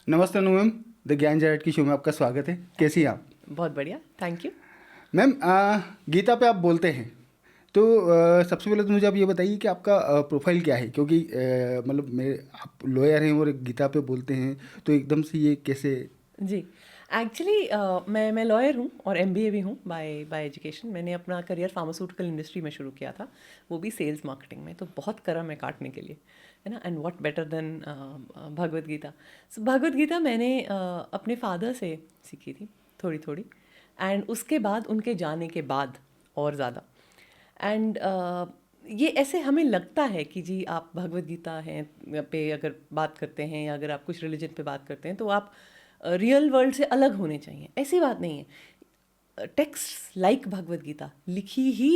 नमस्ते अनु ma'am, the ज्ञान jet की शो में आपका स्वागत है। कैसी हैं आप? बहुत बढ़िया, थैंक यू। मैम, गीता पे आप बोलते हैं तो सबसे पहले तो मुझे आप ये बताइए कि आपका प्रोफाइल क्या है, क्योंकि मतलब मैं आप लॉयर हैं और गीता पे बोलते हैं, तो एकदम से ये कैसे? जी, एक्चुअली मैं लॉयर हूँ और एमबीए भी हूँ बाय बाय एजुकेशन। मैंने अपना करियर फार्मास्यूटिकल इंडस्ट्री में शुरू किया था, वो भी सेल्स मार्केटिंग में। तो बहुत कर्म है काटने के लिए, है ना। And what better than Bhagavad Gita. So Bhagavad Gita मैंने अपने फादर से सीखी थी थोड़ी थोड़ी, एंड उसके बाद उनके जाने के बाद और ज़्यादा। एंड ये ऐसे हमें लगता है कि जी आप भगवद गीता हैं पे अगर बात करते हैं या अगर आप कुछ रिलीजन पे बात करते हैं तो आप रियल वर्ल्ड से अलग होने चाहिए। ऐसी बात नहीं है। टेक्स्ट लाइक भगवद गीता लिखी ही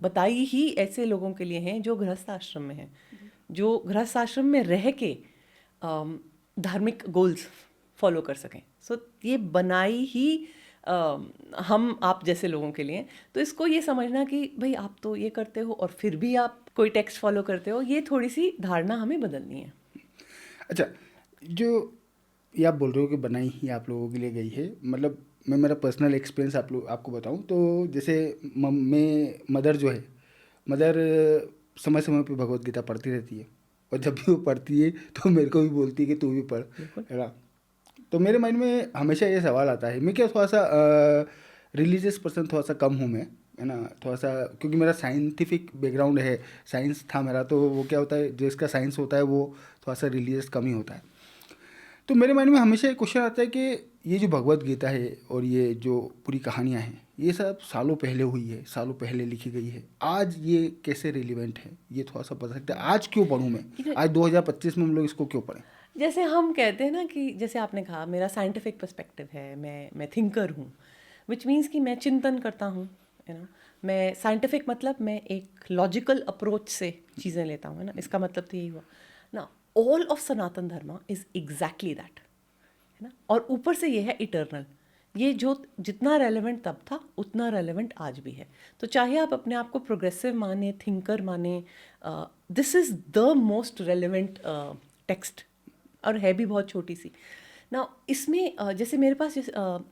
बताई ही ऐसे लोगों के लिए हैं जो गृहस्थ आश्रम में हैं, जो गृहस्थ आश्रम में रह के धार्मिक गोल्स फॉलो कर सकें। सो ये बनाई ही हम आप जैसे लोगों के लिए। तो इसको ये समझना कि भाई आप तो ये करते हो और फिर भी आप कोई टेक्स्ट फॉलो करते हो, ये थोड़ी सी धारणा हमें बदलनी है। अच्छा, जो ये आप बोल रहे हो कि बनाई ही आप लोगों के लिए गई है, मतलब मैं मेरा पर्सनल एक्सपीरियंस आपको बताऊं तो जैसे मैं मदर जो है, मदर समय समय पे भगवत गीता पढ़ती रहती है, और जब भी वो पढ़ती है तो मेरे को भी बोलती है कि तू भी पढ़, बिल्कुल। है ना। तो मेरे माइंड में हमेशा ये सवाल आता है, मैं क्या थोड़ा सा रिलीजियस पर्सन थोड़ा सा कम हूँ मैं, है ना, थोड़ा सा, क्योंकि मेरा साइंटिफिक बैकग्राउंड है, साइंस था मेरा, तो वो क्या होता है, जो इसका साइंस होता है वो थोड़ा सा रिलीजियस कम ही होता है। तो मेरे माइंड में हमेशा एक क्वेश्चन आता है कि ये जो भगवत गीता है और ये जो पूरी कहानियाँ हैं, ये सब सालों पहले हुई है, सालों पहले लिखी गई है, आज ये कैसे रिलीवेंट है, ये थोड़ा सा बता सकते हैं? आज क्यों पढ़ूँ मैं, You know, आज 2025 में हम लोग इसको क्यों पढ़ें? जैसे हम कहते हैं ना कि जैसे आपने कहा मेरा साइंटिफिक पर्सपेक्टिव है, मैं थिंकर हूँ, विच मीन्स कि मैं चिंतन करता हूँ, है ना। मैं साइंटिफिक मतलब मैं एक लॉजिकल अप्रोच से चीज़ें लेता हूँ, है ना। इसका मतलब तो यही हुआ ना। All of Sanatan Dharma is exactly that, है ना। और ऊपर से ये है इटर्नल। ये जो जितना रेलेवेंट तब था उतना रेलेवेंट आज भी है। तो चाहे आप अपने आप को प्रोग्रेसिव माने, थिंकर माने, this is the most relevant text, और है भी बहुत छोटी सी ना। इसमें जैसे मेरे पास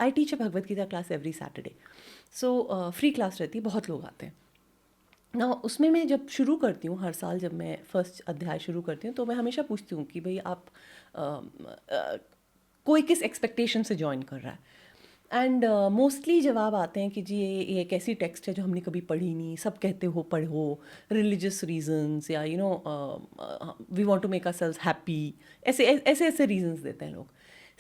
I teach a Bhagavad Gita class every Saturday. So free class रहती है, बहुत लोग आते हैं ना। उसमें मैं जब शुरू करती हूँ हर साल, जब मैं फर्स्ट अध्याय शुरू करती हूँ तो मैं हमेशा पूछती हूँ कि भाई आप कोई किस एक्सपेक्टेशन से ज्वाइन कर रहा है। एंड मोस्टली जवाब आते हैं कि जी ये एक ऐसी टेक्स्ट है जो हमने कभी पढ़ी नहीं, सब कहते हो पढ़ो, रिलीजियस रीजंस, या you know we want to make our selves happy, ऐसे ऐसे ऐसे रीजंस देते हैं लोग।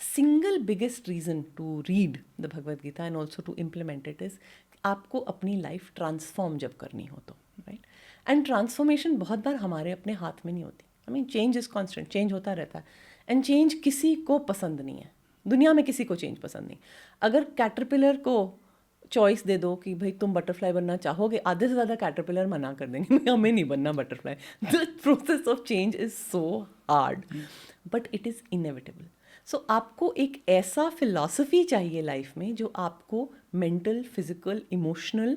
Single biggest reason to read the Bhagavad Gita and also to implement it is आपको अपनी लाइफ ट्रांसफॉर्म जब करनी हो तो, राइट। एंड ट्रांसफॉर्मेशन बहुत बार हमारे अपने हाथ में नहीं होती। I mean change is constant, change होता रहता है। एंड चेंज किसी को पसंद नहीं है, दुनिया में किसी को चेंज पसंद नहीं। अगर कैटरपिलर को चॉइस दे दो कि भाई तुम बटरफ्लाई बनना चाहोगे, आधे से ज़्यादा कैटरपिलर मना कर देंगे, हमें नहीं बनना butterfly. The process of change is so hard, but it is inevitable. So आपको एक ऐसा फिलॉसफी चाहिए लाइफ में जो आपको mental, physical, emotional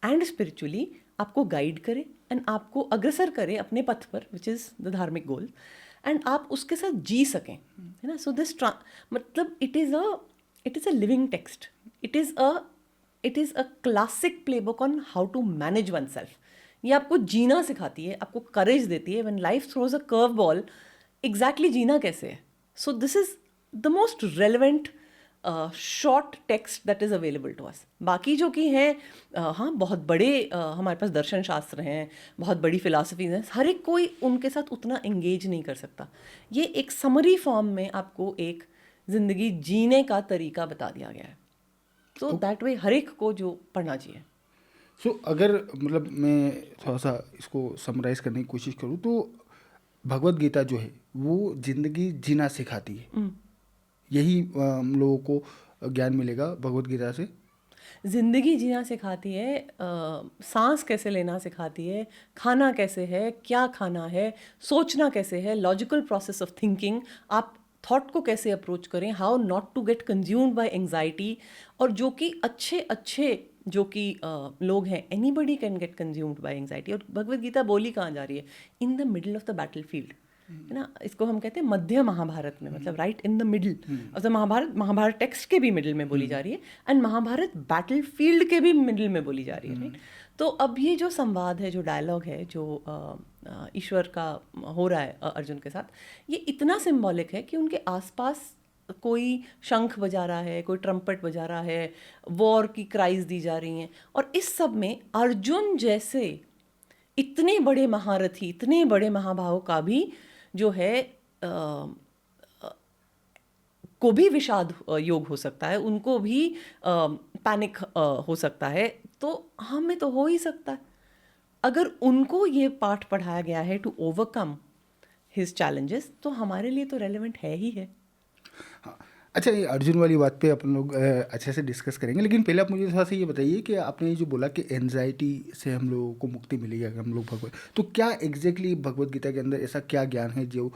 and spiritually आपको गाइड करे एंड आपको अग्रसर करे अपने पथ पर, विच इज़ द धार्मिक गोल, एंड आप उसके साथ जी सकें, है ना। सो दिस मतलब it is a living text, it is a classic play book on how to manage one self. ये आपको जीना सिखाती है, आपको करेज देती है when life throws a curve ball, exactly जीना कैसे है। So this is the most relevant short text that is available to us. बाकी जो कि हैं हाँ बहुत बड़े हमारे पास दर्शन शास्त्र हैं, बहुत बड़ी फिलासफीज हैं, हर एक कोई उनके साथ उतना एंगेज नहीं कर सकता। ये एक समरी फॉर्म में आपको एक ज़िंदगी जीने का तरीका बता दिया गया है। तो दैट वे हर एक को जो पढ़ना चाहिए। सो अगर मतलब मैं थोड़ा सा इसको समराइज करने की कोशिश करूँ तो भगवत गीता जो है वो जिंदगी जीना सिखाती है, यही हम लोगों को ज्ञान मिलेगा भगवत गीता से। ज़िंदगी जीना सिखाती है, सांस कैसे लेना सिखाती है, खाना कैसे है, क्या खाना है, सोचना कैसे है, लॉजिकल प्रोसेस ऑफ थिंकिंग, आप थॉट को कैसे अप्रोच करें, how not to get consumed by anxiety. और जो कि अच्छे अच्छे जो कि लोग हैं, anybody can get consumed by anxiety. और भगवद गीता बोली कहाँ जा रही है? In the middle of the battle field. है ना, इसको हम कहते हैं मध्य महाभारत में, मतलब right in the middle of the Mahabharata text के भी मिडिल में बोली जा रही है, एंड महाभारत बैटल फील्ड के भी मिडिल में बोली जा रही है, राइट। तो अब ये जो संवाद है, जो डायलॉग है, जो ईश्वर का हो रहा है अर्जुन के साथ, ये इतना सिंबॉलिक है कि उनके आसपास कोई शंख बजा रहा है, कोई ट्रम्पेट बजा रहा है, वॉर की क्राइज दी जा रही हैं, और इस सब में अर्जुन जैसे इतने बड़े महारथी, इतने बड़े महाभाव का भी जो है को भी विषाद योग हो सकता है, उनको भी पैनिक हो सकता है, तो हमें तो हो ही सकता है। अगर उनको ये पाठ पढ़ाया गया है टू ओवरकम हिज चैलेंजेस, तो हमारे लिए तो रेलेवेंट है ही है। हाँ, अच्छा, ये अर्जुन वाली बात पे अपन लोग अच्छे से डिस्कस करेंगे, लेकिन पहले आप मुझे थोड़ा सा ये बताइए कि आपने ये जो बोला कि एनजाइटी से हम लोगों को मुक्ति मिलेगी अगर हम लोग भगवत, तो क्या एग्जैक्टली भगवत गीता के अंदर ऐसा क्या ज्ञान है जो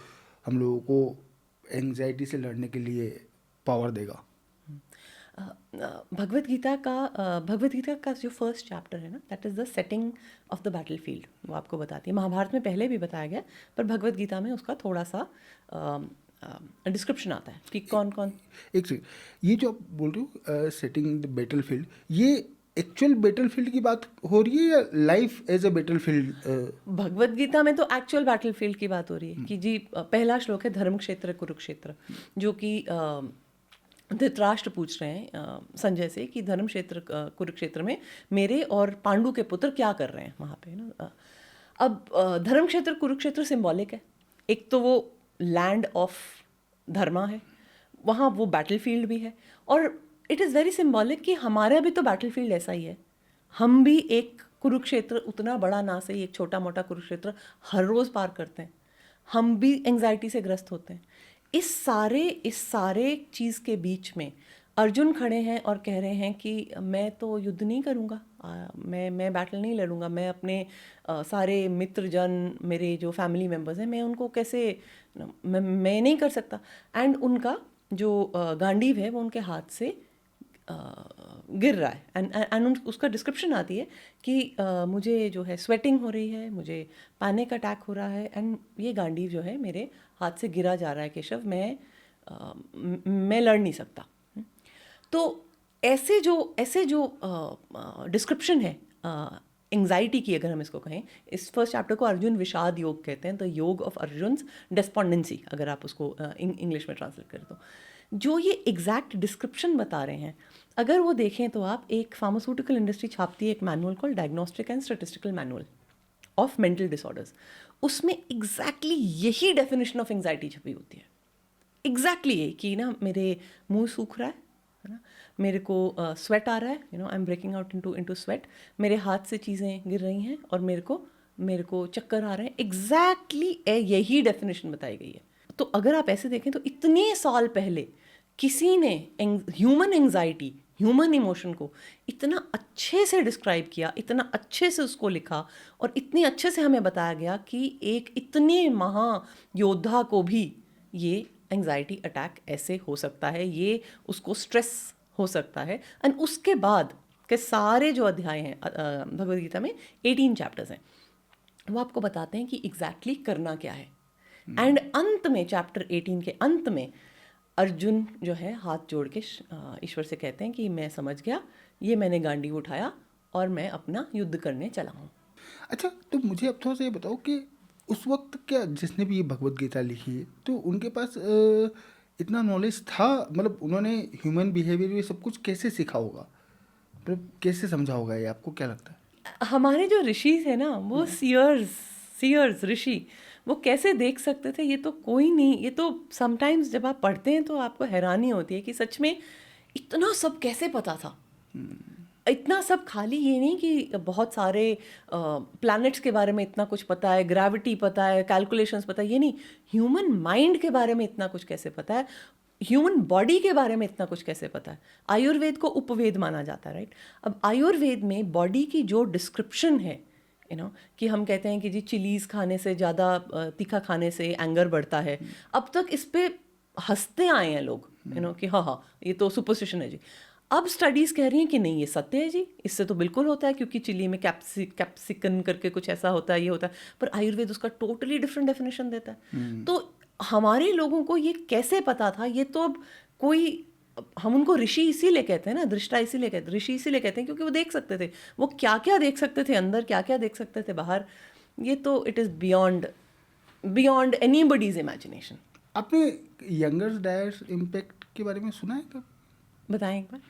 हम लोगों को एंजाइटी से लड़ने के लिए पावर देगा? भगवत गीता का जो फर्स्ट चैप्टर है ना, that is the setting of the battle field, वो आपको बताती है। महाभारत में पहले भी बताया गया, पर भगवत गीता में उसका थोड़ा सा डिस्क्रिप्शन आता है कि कौन कौन। एक सेकंड, ये जो आप बोल रहे हो सेटिंग द बैटल फील्ड, ये एक्चुअल बैटल फील्ड की बात हो रही है या life as a battle field? Bhagavat Gita में तो एक्चुअल बैटल फील्ड की बात हो रही है कि जी, पहला श्लोक है धर्म क्षेत्र कुरुक्षेत्र, जो कि धृतराष्ट्र पूछ रहे हैं संजय से कि धर्म क्षेत्र कुरुक्षेत्र में मेरे और पांडु के पुत्र क्या कर रहे हैं वहाँ पे ना। अब धर्म क्षेत्र कुरुक्षेत्र सिंबॉलिक है, एक तो वो लैंड ऑफ धर्मा है, वहाँ वो बैटल फील्ड भी है, और इट इज़ वेरी सिंबॉलिक कि हमारा भी तो बैटल फील्ड ऐसा ही है। हम भी एक कुरुक्षेत्र, उतना बड़ा ना सही, एक छोटा मोटा कुरुक्षेत्र हर रोज़ पार करते हैं। हम भी एंजाइटी से ग्रस्त होते हैं। इस सारे चीज़ के बीच में अर्जुन खड़े हैं और कह रहे हैं कि मैं तो युद्ध नहीं करूँगा, मैं बैटल नहीं लड़ूंगा, मैं अपने सारे मित्र जन, मेरे जो फैमिली मेम्बर्स हैं, मैं उनको कैसे, मैं नहीं कर सकता। एंड उनका जो गांडीव है वो उनके हाथ से गिर रहा है, एंड उसका डिस्क्रिप्शन आती है कि मुझे जो है स्वेटिंग हो रही है, मुझे पैनिक अटैक हो रहा है, एंड ये गांडीव जो है मेरे हाथ से गिरा जा रहा है केशव, मैं लड़ नहीं सकता। तो ऐसे जो डिस्क्रिप्शन है एंग्जाइटी की, अगर हम इसको कहें, इस फर्स्ट चैप्टर को अर्जुन विषाद योग कहते हैं, द योग ऑफ अर्जुन्स डेस्पोंडेंसी, अगर आप उसको इंग्लिश में ट्रांसलेट करें तो जो ये एग्जैक्ट डिस्क्रिप्शन बता रहे हैं, अगर वो देखें तो आप, एक फार्मास्यूटिकल इंडस्ट्री छापती है एक manual called diagnostic and statistical manual of mental disorders, उसमें एग्जैक्टली यही डेफिनेशन ऑफ एंग्जाइटी छपी होती है। एग्जैक्टली ये कि ना, मेरे मुंह सूख रहा है ना, मेरे को स्वेट आ रहा है, you know, I am breaking out into sweat, मेरे हाथ से चीज़ें गिर रही हैं, और मेरे को चक्कर आ रहे हैं। एग्जैक्टली यही डेफिनेशन बताई गई है। तो अगर आप ऐसे देखें तो इतने साल पहले किसी ने ह्यूमन एंग्जाइटी, ह्यूमन इमोशन को इतना अच्छे से डिस्क्राइब किया, इतना अच्छे से उसको लिखा, और इतने अच्छे से हमें बताया गया कि एक इतने महायोद्धा को भी ये एंग्जाइटी अटैक ऐसे हो सकता है, ये उसको स्ट्रेस हो सकता है। एंड उसके बाद के सारे जो अध्याय हैं भगवद गीता में 18 चैप्टर्स हैं, वो आपको बताते हैं कि एग्जैक्टली करना क्या है। एंड अंत में, चैप्टर 18 के अंत में, अर्जुन जो है हाथ जोड़ के ईश्वर से कहते हैं कि मैं समझ गया, ये मैंने गांडी उठाया और मैं अपना युद्ध करने चला हूँ। अच्छा, तो मुझे अब थोड़ा सा ये बताओ कि उस वक्त क्या, जिसने भी ये भगवत गीता लिखी है, तो उनके पास इतना नॉलेज था? मतलब उन्होंने ह्यूमन बिहेवियर ये सब कुछ कैसे सीखा होगा, मतलब कैसे समझा होगा, ये आपको क्या लगता है? हमारे जो ऋषि है ना, वो सीयर्स ऋषि, वो कैसे देख सकते थे? ये तो कोई नहीं, ये तो समटाइम्स जब आप पढ़ते हैं तो आपको हैरानी होती है कि सच में इतना सब कैसे पता था। इतना सब खाली ये नहीं कि बहुत सारे प्लैनेट्स के बारे में इतना कुछ पता है, ग्रेविटी पता है, कैलकुलेशंस पता है, ये नहीं, ह्यूमन माइंड के बारे में इतना कुछ कैसे पता है, ह्यूमन बॉडी के बारे में इतना कुछ कैसे पता है। आयुर्वेद को उपवेद माना जाता है, राइट। अब आयुर्वेद में बॉडी की जो डिस्क्रिप्शन है, यू नो, कि हम कहते हैं कि जी चिलीज़ खाने से, ज़्यादा तीखा खाने से एंगर बढ़ता है, अब तक इस पे हंसते आए हैं लोग, यू नो, कि हाँ ये तो सुपरस्टिशन है जी। अब स्टडीज़ कह रही हैं कि नहीं ये सत्य है जी, इससे तो बिल्कुल होता है, क्योंकि चिली में कैप्सिकन करके कुछ ऐसा होता है, ये होता है, पर आयुर्वेद उसका टोटली डिफरेंट डेफिनेशन देता है। तो हमारे लोगों को ये कैसे पता था, ये तो अब कोई, हम उनको ऋषि इसीलिए कहते हैं ना, दृष्टा इसीलिए कहते हैं, ऋषि इसीलिए कहते हैं क्योंकि वो देख सकते थे, वो क्या क्या देख सकते थे अंदर, क्या क्या देख सकते थे बाहर। ये तो it is beyond anybody's imagination. आपने यंगर डायर्स इम्पैक्ट के बारे में सुना है कब? बताएं एक बार।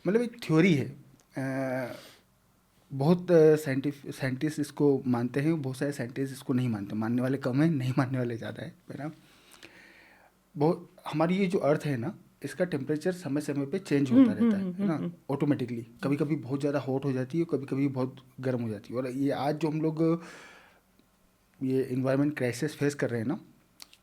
मतलब एक थ्योरी है, बहुत साइंटिस्ट इसको मानते हैं, बहुत सारे साइंटिस्ट इसको नहीं मानते, मानने वाले कम हैं, नहीं मानने वाले ज़्यादा है ना। बहुत हमारी ये जो अर्थ है ना, इसका टेम्परेचर समय समय पे चेंज होता रहता है ना, ऑटोमेटिकली। कभी कभी बहुत ज़्यादा हॉट हो जाती है, कभी कभी बहुत गर्म हो जाती है। और ये आज जो हम लोग ये इन्वायरमेंट क्राइसिस फेस कर रहे हैं ना,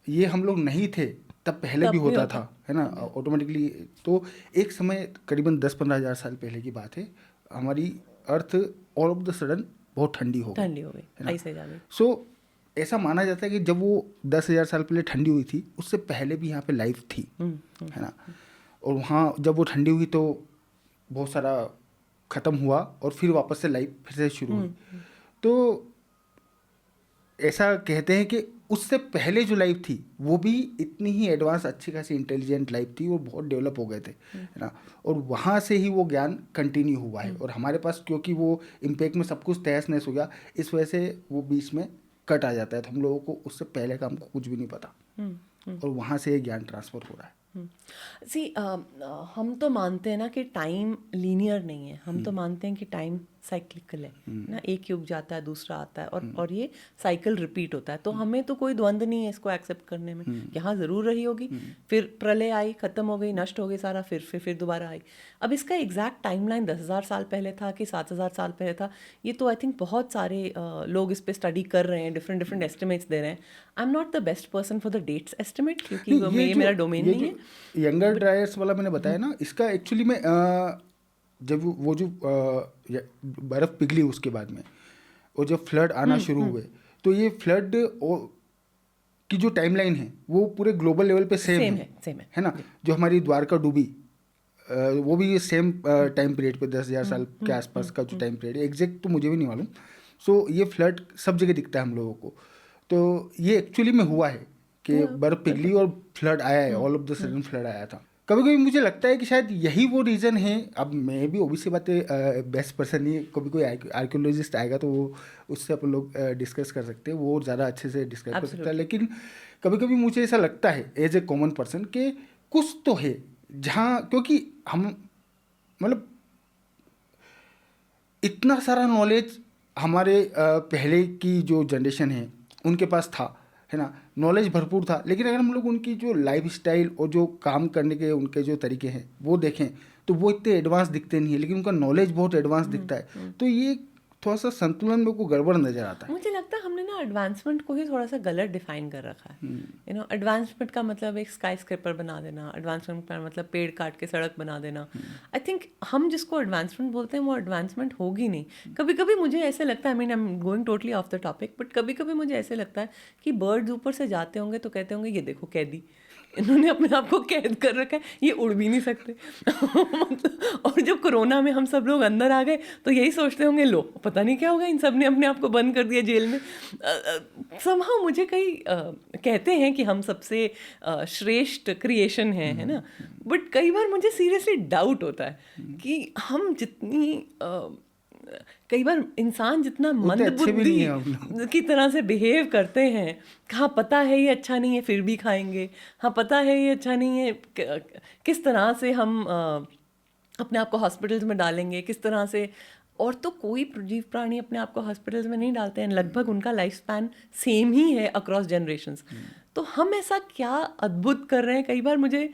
ये हम लोग नहीं थे तब पहले भी होता था, है ना, ऑटोमेटिकली। तो एक समय करीबन 10-15 हज़ार साल पहले की बात है, हमारी earth all of the sudden बहुत ठंडी हो गई, ऐसे जा गई। सो ऐसा माना जाता है कि जब वो 10,000 साल पहले ठंडी हुई थी, उससे पहले भी यहाँ पे लाइफ थी, है ना। और वहाँ जब वो ठंडी हुई तो बहुत सारा ख़त्म हुआ और फिर वापस से लाइफ फिर से शुरू हुई। तो ऐसा कहते हैं कि उससे पहले जो लाइफ थी वो भी इतनी ही एडवांस, अच्छी खासी इंटेलिजेंट लाइफ थी और बहुत डेवलप हो गए थे, है ना। और वहाँ से ही वो ज्ञान कंटिन्यू हुआ है। और हमारे पास क्योंकि वो इम्पैक्ट में सब कुछ तहस नहस हो गया, इस वजह से वो बीच में कट आ जाता है। तो हम लोगों को उससे पहले का हमको कुछ भी नहीं पता, और वहाँ से ये ज्ञान ट्रांसफ़र हो रहा है। सी हम तो मानते हैं ना कि टाइम लीनियर नहीं है, हम तो मानते हैं कि टाइम साइक्लिकल है ना, एक युग जाता है दूसरा आता है, और ये साइकिल रिपीट होता है। तो हमें तो कोई द्वंद्व नहीं है इसको एक्सेप्ट करने में कि हाँ ज़रूर रही होगी, फिर प्रलय आई, ख़त्म हो गई, नष्ट हो गई सारा, फिर दोबारा आई। अब इसका एग्जैक्ट टाइमलाइन 10,000 साल पहले था कि 7,000 साल पहले था, ये तो आई थिंक बहुत सारे लोग इस पर स्टडी कर रहे हैं, डिफरेंट एस्टिमेट्स दे रहे हैं। I am not the best person for the dates estimate, क्योंकि ये मेरा डोमेन नहीं है। यंगर ड्रायर्स वाला मैंने बताया ना, इसका एक्चुअली में जब वो जो बर्फ़ पिघली उसके बाद में, और जब फ्लड आना शुरू हुए, तो ये फ्लड की जो टाइमलाइन है वो पूरे ग्लोबल लेवल पे सेम है ना। जो हमारी द्वारका डूबी, वो भी सेम टाइम पीरियड पे 10,000 साल के आसपास का जो टाइम पीरियड है, एग्जैक्ट तो मुझे भी नहीं मालूम। सो ये फ्लड सब जगह दिखता है हम लोगों को। तो ये एक्चुअली में हुआ है कि बर्फ़ पिघली और फ्लड आया है, all of the sudden flood आया था। कभी कभी मुझे लगता है कि शायद यही वो रीज़न है। अब मैं भी ओबीसी बातें बेस्ट पर्सन नहीं, कभी कोई आर्कियोलॉजिस्ट आएगा तो वो उससे अपन लोग डिस्कस कर सकते हैं, वो ज़्यादा अच्छे से डिस्कस कर सकता है। लेकिन कभी कभी मुझे ऐसा लगता है एज ए कॉमन पर्सन कि कुछ तो है जहाँ, क्योंकि हम मतलब इतना सारा नॉलेज हमारे पहले की जो जनरेशन है उनके पास था, है ना, नॉलेज भरपूर था। लेकिन अगर हम लोग उनकी जो लाइफ स्टाइल और जो काम करने के उनके जो तरीके हैं वो देखें तो वो इतने एडवांस दिखते नहीं है, लेकिन उनका नॉलेज बहुत एडवांस दिखता है। तो ये थोड़ा सा संतुलन मेरे को गड़बड़ नज़र आता है। मुझे लगता है हमने ना एडवांसमेंट को ही थोड़ा सा गलत डिफाइन कर रखा है। यू नो, एडवांसमेंट का मतलब एक स्काई स्क्रैपर बना देना, एडवांसमेंट का मतलब पेड़ काट के सड़क बना देना। आई थिंक हम जिसको एडवांसमेंट बोलते हैं वो एडवांसमेंट होगी नहीं। कभी कभी मुझे ऐसे लगता है, I mean I am going totally off the topic, but कभी कभी मुझे ऐसे लगता है कि बर्ड्स ऊपर से जाते होंगे तो कहते होंगे ये देखो कैदी, इन्होंने अपने आप को कैद कर रखा है, ये उड़ भी नहीं सकते। मतलब, और जब कोरोना में हम सब लोग अंदर आ गए तो यही सोचते होंगे लो पता नहीं क्या होगा, इन सब ने अपने आप को बंद कर दिया जेल में। समहाउ मुझे कई कहते हैं कि हम सबसे श्रेष्ठ क्रिएशन है ना, बट कई बार मुझे सीरियसली डाउट होता है कि हम जितनी कई बार इंसान जितना मंदबुद्धि की तरह से बिहेव करते हैं, हाँ पता है ये अच्छा नहीं है फिर भी खाएंगे, हाँ पता है ये अच्छा नहीं है, किस तरह से हम अपने आप को हॉस्पिटल्स में डालेंगे, किस तरह से। और तो कोई जीव प्राणी अपने आप को हॉस्पिटल्स में नहीं डालते हैं, लगभग उनका लाइफ स्पैन सेम ही है अक्रॉस जनरेशंस। तो हम ऐसा क्या अद्भुत कर रहे हैं, कई बार मुझे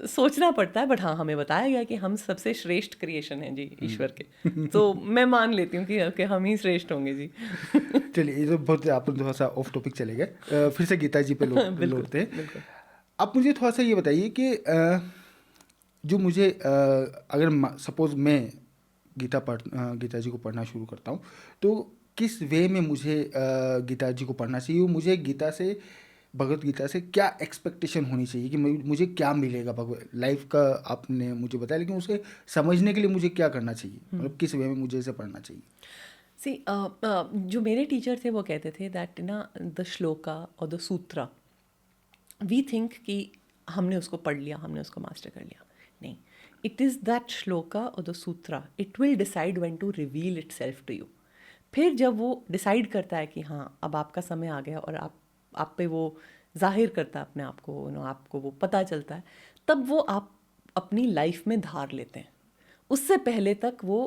सोचना पड़ता है। बट हाँ, हमें बताया गया कि हम सबसे श्रेष्ठ क्रिएशन हैं जी ईश्वर के, तो मैं मान लेती हूँ कि हम ही श्रेष्ठ होंगे जी। चलिए, ये तो बहुत आप थोड़ा सा ऑफ टॉपिक चले गए, फिर से गीता जी पे लौटते हैं। आप मुझे थोड़ा सा ये बताइए कि जो मुझे अगर सपोज मैं गीता जी को पढ़ना शुरू करता हूँ तो किस वे में मुझे गीता जी को पढ़ना चाहिए, मुझे गीता से भगवत गीता से क्या एक्सपेक्टेशन होनी चाहिए कि मुझे क्या मिलेगा भगवत लाइफ का, आपने मुझे बताया, लेकिन उसे समझने के लिए मुझे क्या करना चाहिए, मतलब किस वे में मुझे इसे पढ़ना चाहिए? सी जो मेरे टीचर थे वो कहते थे दैट ना द श्लोका और द सूत्रा, वी थिंक कि हमने उसको पढ़ लिया, हमने उसको मास्टर कर लिया। नहीं, इट इज़ दैट श्लोका और the sutra, it will decide when to reveal itself to you. फिर जब वो डिसाइड करता है कि हाँ अब आपका समय आ गया और आप पे वो जाहिर करता है अपने आप को, आपको वो पता चलता है, तब वो आप अपनी लाइफ में धार लेते हैं। उससे पहले तक वो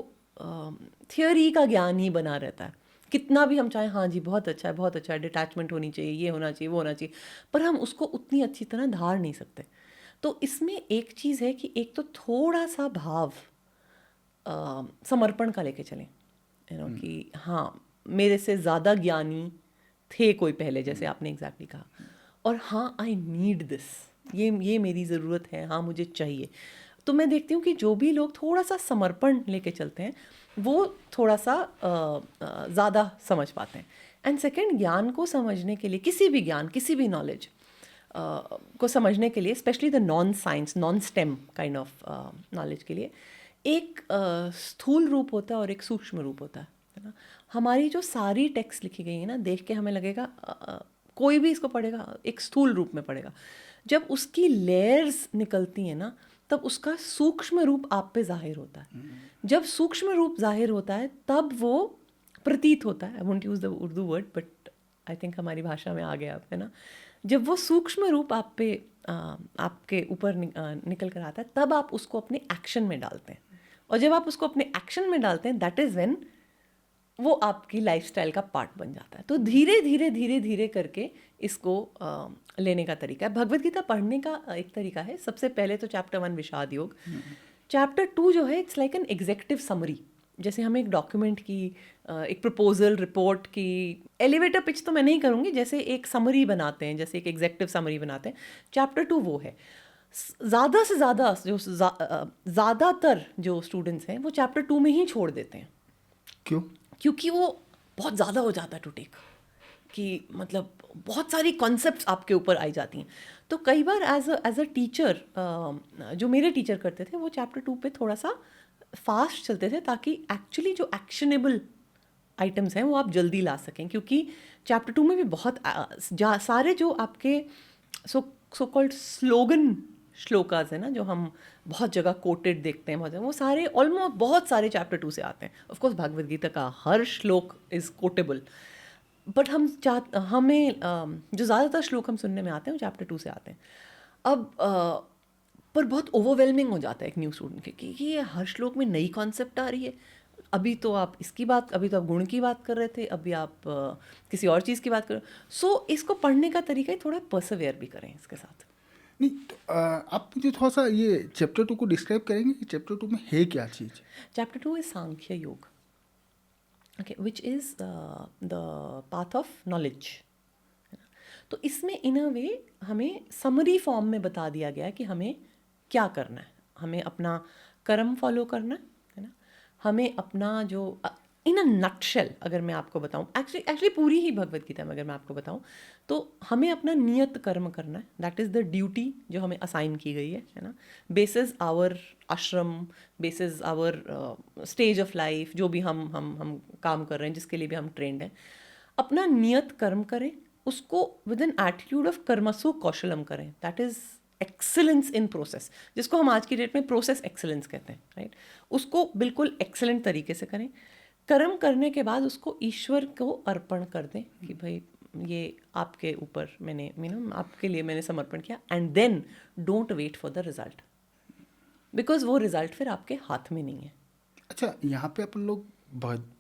थियोरी का ज्ञान ही बना रहता है। कितना भी हम चाहें हाँ जी बहुत अच्छा है, बहुत अच्छा है, डिटैचमेंट होनी चाहिए, ये होना चाहिए, वो होना चाहिए, पर हम उसको उतनी अच्छी तरह धार नहीं सकते। तो इसमें एक चीज़ है कि एक तो थोड़ा सा भाव समर्पण का लेके चलें, कि हाँ मेरे से ज़्यादा ज्ञानी थे कोई पहले, जैसे आपने एग्जैक्टली कहा, और हाँ आई नीड दिस, ये मेरी ज़रूरत है, हाँ मुझे चाहिए। तो मैं देखती हूँ कि जो भी लोग थोड़ा सा समर्पण लेके चलते हैं वो थोड़ा सा ज़्यादा समझ पाते हैं। एंड सेकंड, ज्ञान को समझने के लिए, किसी भी ज्ञान, किसी भी नॉलेज को समझने के लिए, specially the non science, non stem kind of knowledge के लिए, एक स्थूल रूप होता है और एक सूक्ष्म रूप होता है ना। हमारी जो सारी टेक्स्ट लिखी गई है ना, देख के हमें लगेगा कोई भी इसको पढ़ेगा एक स्थूल रूप में पढ़ेगा। जब उसकी लेयर्स निकलती हैं ना, तब उसका सूक्ष्म रूप आप पे जाहिर होता है। जब सूक्ष्म रूप जाहिर होता है तब वो प्रतीत होता है, I won't use the Urdu word but I think हमारी भाषा में आ गया अब, है ना। जब वो सूक्ष्म रूप आप पे आपके ऊपर निकल कर आता है, तब आप उसको अपने एक्शन में डालते हैं, और जब आप उसको अपने एक्शन में डालते हैं, दैट इज़ व्हेन वो आपकी लाइफस्टाइल का पार्ट बन जाता है। तो धीरे धीरे धीरे धीरे करके इसको लेने का तरीका है। भगवत गीता पढ़ने का एक तरीका है, सबसे पहले तो चैप्टर 1 विषाद योग, चैप्टर 2 जो है it's like an executive summary. जैसे हम एक डॉक्यूमेंट की, एक प्रपोजल रिपोर्ट की एलिवेटर पिच तो मैं नहीं करूँगी, जैसे एक समरी बनाते हैं, जैसे एक एग्जेक्टिव समरी बनाते हैं, चैप्टर 2 वो है। ज़्यादा से ज़्यादा जो ज़्यादातर जो स्टूडेंट्स हैं वो चैप्टर 2 में ही छोड़ देते हैं। क्यों? क्योंकि वो बहुत ज़्यादा हो जाता है टू टेक, कि मतलब बहुत सारी कॉन्सेप्ट्स आपके ऊपर आई जाती हैं। तो कई बार एज अ टीचर, जो मेरे टीचर करते थे, वो चैप्टर 2 पे थोड़ा सा फास्ट चलते थे, ताकि एक्चुअली जो एक्शनेबल आइटम्स हैं वो आप जल्दी ला सकें। क्योंकि चैप्टर 2 में भी बहुत सारे जो आपके सो कॉल्ड स्लोगन श्लोकाज है ना, जो हम बहुत जगह कोटेड देखते हैं, बहुत जगह, वो सारे ऑलमोस्ट बहुत सारे चैप्टर 2 से आते हैं। ऑफ कोर्स भगवद गीता का हर श्लोक इज़ कोटेबल, बट हमें जो ज़्यादातर श्लोक हम सुनने में आते हैं वो चैप्टर 2 से आते हैं। अब पर बहुत ओवरवेलमिंग हो जाता है एक न्यू स्टूडेंट के, कि ये हर श्लोक में नई कॉन्सेप्ट आ रही है। अभी तो आप इसकी बात, अभी तो आप गुण की बात कर रहे थे, अभी आप किसी और चीज़ की बात कर रहे हो। सो इसको पढ़ने का तरीका ही थोड़ा परसवेयर भी करें इसके साथ। नहीं तो, आप मुझे थोड़ा सा ये चैप्टर 2 को डिस्क्राइब करेंगे कि चैप्टर 2 में है क्या चीज़? चैप्टर 2 इज सांख्य योग, okay, which is the path of knowledge. तो इसमें इन अ वे हमें समरी फॉर्म में बता दिया गया है कि हमें क्या करना है। हमें अपना कर्म फॉलो करना है ना, हमें अपना जो इन अ नटशेल अगर मैं आपको बताऊं, एक्चुअली पूरी ही भगवत गीता में अगर मैं आपको बताऊं, तो हमें अपना नियत कर्म करना है। दैट इज़ द ड्यूटी जो हमें असाइन की गई है ना, basis our ashram, basis our stage of life, जो भी हम काम कर रहे हैं, जिसके लिए भी हम ट्रेंड हैं, अपना नियत कर्म करें, उसको विद एन एटीट्यूड ऑफ कर्मसु कौशलम करें। That is excellence in process, जिसको हम आज की डेट में प्रोसेस एक्सेलेंस कहते हैं, राइट। उसको बिल्कुल एक्सेलेंट तरीके से करें। कर्म करने के बाद उसको ईश्वर को अर्पण कर दें कि भाई ये आपके ऊपर मैंने आपके लिए मैंने समर्पण किया, and then don't wait for the result, because वो रिजल्ट फिर आपके हाथ में नहीं है। अच्छा, यहाँ पे अपन लोग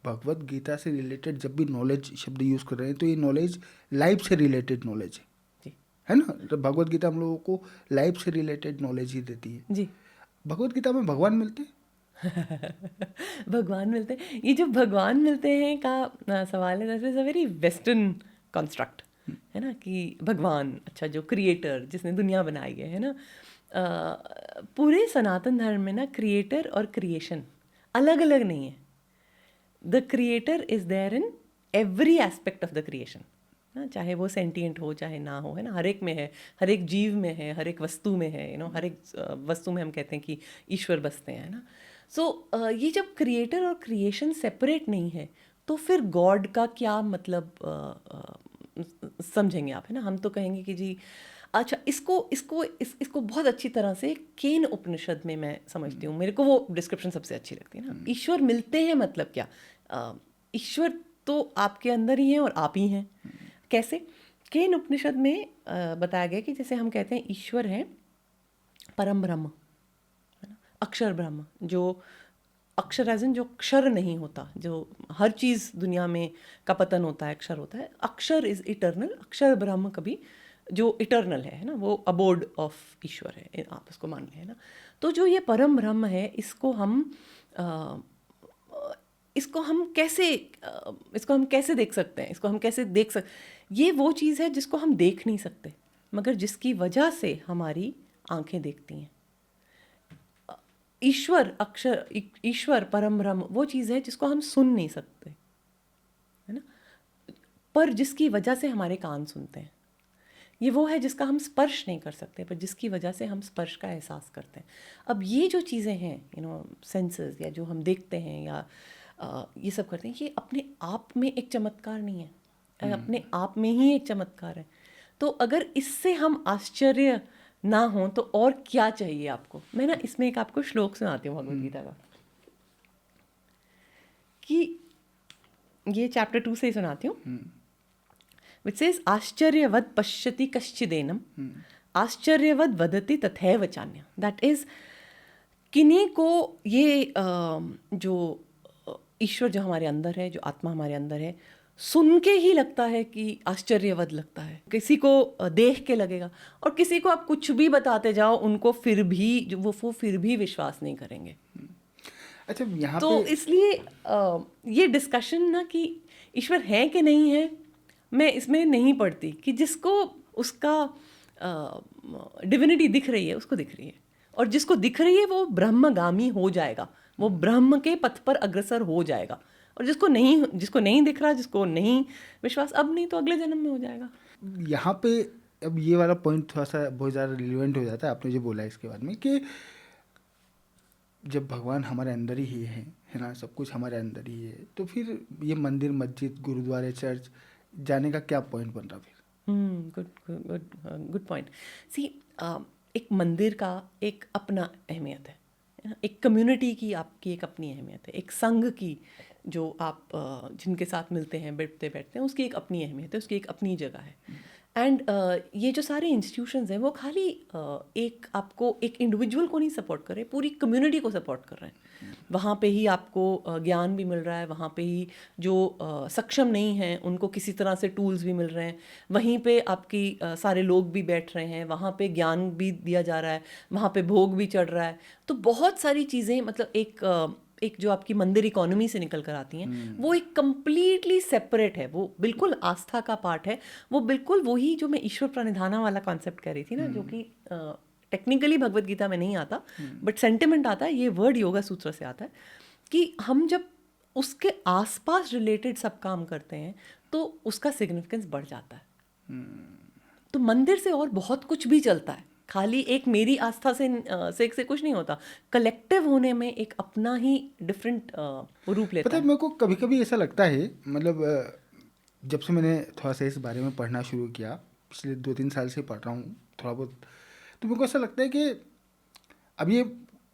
भगवत गीता से रिलेटेड जब भी नॉलेज शब्द यूज़ कर रहे हैं तो ये नॉलेज लाइफ से रिलेटेड नॉलेज जी है ना। तो भगवत गीता हम लोगों को लाइफ से रिलेटेड नॉलेज ही देती है। जी। भगवत गीता में भगवान मिलते हैं? भगवान मिलते हैं, ये जो भगवान मिलते हैं का सवाल है, that is a very western construct, है ना, कि भगवान, अच्छा जो क्रिएटर जिसने दुनिया बनाई है ना। पूरे सनातन धर्म में ना क्रिएटर और क्रिएशन अलग अलग नहीं है। The creator is there in every aspect of the creation, ना, चाहे वो सेंटिएंट हो चाहे ना हो, है ना, हर एक में है, हर एक जीव में है, हर एक वस्तु में है, हर एक वस्तु में हम कहते हैं कि ईश्वर बसते हैं, ना। सो ये जब क्रिएटर और क्रिएशन सेपरेट नहीं है तो फिर गॉड का क्या मतलब समझेंगे आप, है ना। हम तो कहेंगे कि जी अच्छा, इसको बहुत अच्छी तरह से केन उपनिषद में मैं समझती हूँ, मेरे को वो डिस्क्रिप्शन सबसे अच्छी लगती है ना। ईश्वर मिलते हैं मतलब क्या, ईश्वर तो आपके अंदर ही है और आप ही हैं। कैसे? केन उपनिषद में बताया गया कि जैसे हम कहते हैं ईश्वर है परम ब्रह्म, है ना, अक्षर ब्रह्म, जो अक्षर एज इन जो क्षर नहीं होता, जो हर चीज़ दुनिया में का पतन होता है, अक्षर होता है, अक्षर इज इटर्नल, अक्षर ब्रह्म कभी जो इटर्नल है ना, वो अबोर्ड ऑफ ईश्वर है, आप उसको मान लें, है ना। तो जो ये परम ब्रह्म है, इसको हम कैसे देख सकते हैं, इसको हम कैसे देख सकते, ये वो चीज़ है जिसको हम देख नहीं सकते मगर जिसकी वजह से हमारी आंखें देखती हैं। ईश्वर परम ब्रह्म वो चीज़ है जिसको हम सुन नहीं सकते, है ना, पर जिसकी वजह से हमारे कान सुनते हैं। ये वो है जिसका हम स्पर्श नहीं कर सकते पर जिसकी वजह से हम स्पर्श का एहसास करते हैं। अब ये जो चीज़ें हैं, सेंसेस, या जो हम देखते हैं या ये सब करते हैं, ये अपने आप में एक चमत्कार नहीं है, अपने आप में ही एक चमत्कार है। तो अगर इससे हम आश्चर्य ना हो तो और क्या चाहिए आपको। मैं ना इसमें एक आपको श्लोक सुनाती हूँ भगवद गीता का, कि ये चैप्टर 2 से ही सुनाती हूँ, विच सेज आश्चर्यवद पश्यति कश्चिदेनम आश्चर्यवद वदति तथैव चान्य। दैट इज, किन्हीं को ये जो ईश्वर जो हमारे अंदर है, जो आत्मा हमारे अंदर है, सुन के ही लगता है कि आश्चर्यवद लगता है, किसी को देख के लगेगा, और किसी को आप कुछ भी बताते जाओ उनको फिर भी वो फिर भी विश्वास नहीं करेंगे। अच्छा, यहाँ तो पे इसलिए ये डिस्कशन ना कि ईश्वर है कि नहीं है, मैं इसमें नहीं पढ़ती, कि जिसको उसका डिविनिटी दिख रही है उसको दिख रही है, और जिसको दिख रही है वो ब्रह्मगामी हो जाएगा, वो ब्रह्म के पथ पर अग्रसर हो जाएगा, और जिसको नहीं दिख रहा, जिसको नहीं विश्वास, अब नहीं तो अगले जन्म में हो जाएगा। यहाँ पे अब ये वाला पॉइंट थोड़ा सा बहुत ज़्यादा रिलेवेंट हो जाता है, आपने जो बोला इसके बाद में, कि जब भगवान हमारे अंदर ही है ना, सब कुछ हमारे अंदर ही है, तो फिर ये मंदिर, मस्जिद, गुरुद्वारे, चर्च जाने का क्या पॉइंट बन रहा फिर? Good point. सी, एक मंदिर का एक अपना अहमियत है ना, एक कम्युनिटी की आपकी एक अपनी अहमियत है, एक संघ की जो आप जिनके साथ मिलते हैं, बैठते हैं, उसकी एक अपनी अहमियत है, उसकी एक अपनी जगह है। एंड ये जो सारे इंस्टीट्यूशंस हैं वो खाली एक आपको एक इंडिविजुअल को नहीं सपोर्ट कर रहे, पूरी कम्युनिटी को सपोर्ट कर रहे हैं। वहाँ पे ही आपको ज्ञान भी मिल रहा है, वहाँ पे ही जो सक्षम नहीं हैं उनको किसी तरह से टूल्स भी मिल रहे हैं, वहीं पे आपकी सारे लोग भी बैठ रहे हैं, वहाँ पे ज्ञान भी दिया जा रहा है, वहाँ पे भोग भी चढ़ रहा है। तो बहुत सारी चीज़ें, मतलब एक जो आपकी मंदिर इकोनॉमी से निकल कर आती हैं, वो एक कम्प्लीटली सेपरेट है, वो बिल्कुल आस्था का पार्ट है, वो बिल्कुल वही जो मैं ईश्वर प्रणिधाना वाला कॉन्सेप्ट कह रही थी ना, जो कि टेक्निकली भगवत गीता में नहीं आता, बट सेंटिमेंट आता है, ये वर्ड योगा सूत्र से आता है, कि हम जब उसके आसपास रिलेटेड सब काम करते हैं तो उसका सिग्निफिकेंस बढ़ जाता है। तो मंदिर से और बहुत कुछ भी चलता है, खाली एक मेरी आस्था से कुछ नहीं होता, कलेक्टिव होने में एक अपना ही डिफरेंट रूप लेता पता है, है। मेरे को कभी कभी ऐसा लगता है, मतलब जब से मैंने थोड़ा सा इस बारे में पढ़ना शुरू किया, पिछले 2-3 साल से पढ़ रहा हूँ थोड़ा बहुत, तो मेरे को ऐसा लगता है कि अब ये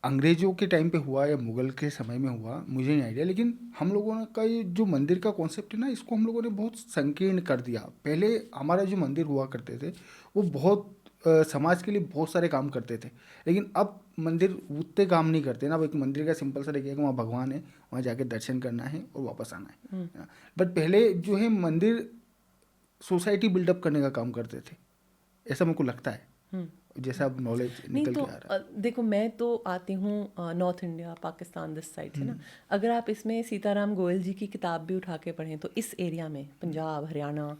अंग्रेजों के टाइम पे हुआ या मुगल के समय में हुआ, मुझे नहीं आइडिया, लेकिन हम लोगों ने का ये जो मंदिर का कॉन्सेप्ट है ना, इसको हम लोगों ने बहुत संकीर्ण कर दिया। पहले हमारा जो मंदिर हुआ करते थे वो बहुत समाज के लिए बहुत सारे काम करते थे, लेकिन अब मंदिर उतने काम नहीं करते ना। अब एक मंदिर का सिंपल सा देखिए कि वहाँ भगवान है, वहाँ जाके दर्शन करना है और वापस आना है ना। बट पहले जो है मंदिर सोसाइटी बिल्डअप करने का काम करते थे, ऐसा मेरे को लगता है, जैसा अब नॉलेज नहीं निकल तो के आ रहा है। देखो, मैं तो आती हूँ north India, Pakistan, this side से ना। अगर आप इसमें सीताराम गोयल जी की किताब भी उठा के पढ़ें तो इस एरिया में, पंजाब, हरियाणा,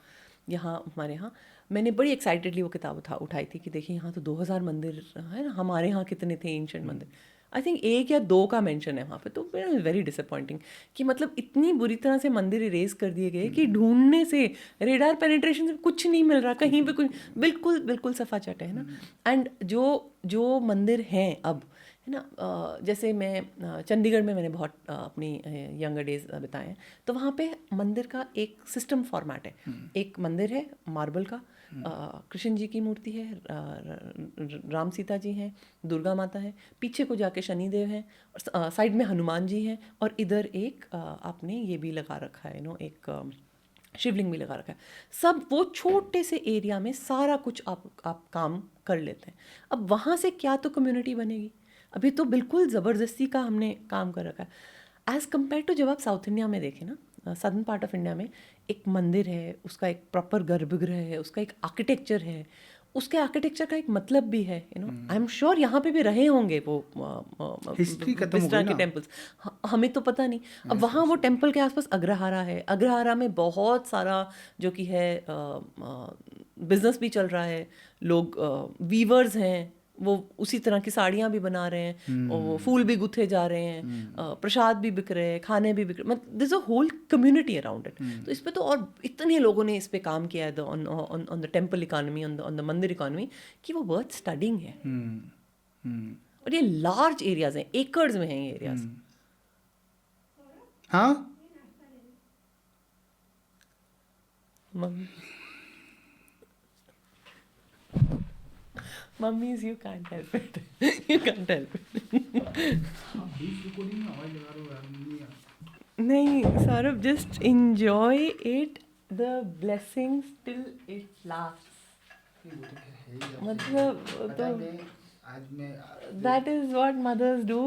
यहाँ हमारे यहाँ, मैंने बड़ी एक्साइटेडली वो किताब उठाई थी कि देखिए यहाँ तो 2000 मंदिर है ना, हमारे यहाँ कितने थे एंशिएंट मंदिर। आई थिंक 1 या 2 का मेंशन है वहाँ पे, तो वेरी डिसअपॉइंटिंग कि मतलब इतनी बुरी तरह से मंदिर इरेज कर दिए गए कि ढूंढने से, रेडार पेनिट्रेशन से कुछ नहीं मिल रहा कहीं पे, कुछ बिल्कुल बिल्कुल सफाचट है ना। एंड जो जो मंदिर हैं अब, है ना, जैसे मैं चंडीगढ़ में मैंने बहुत अपनी यंगर डेज बिताए हैं, तो वहाँ पे मंदिर का एक सिस्टम फॉर्मेट है। एक मंदिर है मार्बल का, कृष्ण जी की मूर्ति है, राम सीता जी हैं, दुर्गा माता है, पीछे को जाके शनिदेव हैं, और साइड में हनुमान जी हैं, और इधर एक आपने ये भी लगा रखा है, एक शिवलिंग भी लगा रखा है। सब वो छोटे से एरिया में सारा कुछ आप काम कर लेते हैं। अब वहाँ से क्या तो कम्युनिटी बनेगी, अभी तो बिल्कुल ज़बरदस्ती का हमने काम कर रखा है। एज़ कम्पेयर टू जब आप साउथ इंडिया में देखें ना, सदर्न पार्ट ऑफ इंडिया में एक मंदिर है, उसका एक प्रॉपर गर्भगृह है, उसका एक आर्किटेक्चर है, उसके आर्किटेक्चर का एक मतलब भी है, आई एम श्योर यहाँ पे भी रहे होंगे वो हिस्ट्री खत्म हो विस्टा गई के ना। टेम्पल्स, हमें तो पता नहीं। अब वहाँ वो टेम्पल के आसपास अग्रहारा है, अग्रहारा में बहुत सारा जो कि है बिजनेस भी चल रहा है, लोग वीवर्स हैं, वो उसी तरह की साड़ियाँ भी बना रहे हैं, और वो फूल भी गुथे जा रहे हैं, प्रसाद भी बिक रहे हैं, खाने भी बिक रहे, मतलब this a whole community around it. तो इस पे तो और इतने लोगों ने इस पे काम किया है on the temple economy, on the मंदिर इकोनॉमी, कि वो वर्थ स्टडिंग है। और ये लार्ज एरियाज हैं, एकर्स में हैं ये एरियाज। हाँ, mummy, mummies, you can't help it. You can't help it. नहीं Saurabh, just enjoy it, the blessings till it lasts. मतलब तो आज मैं that is what mothers do.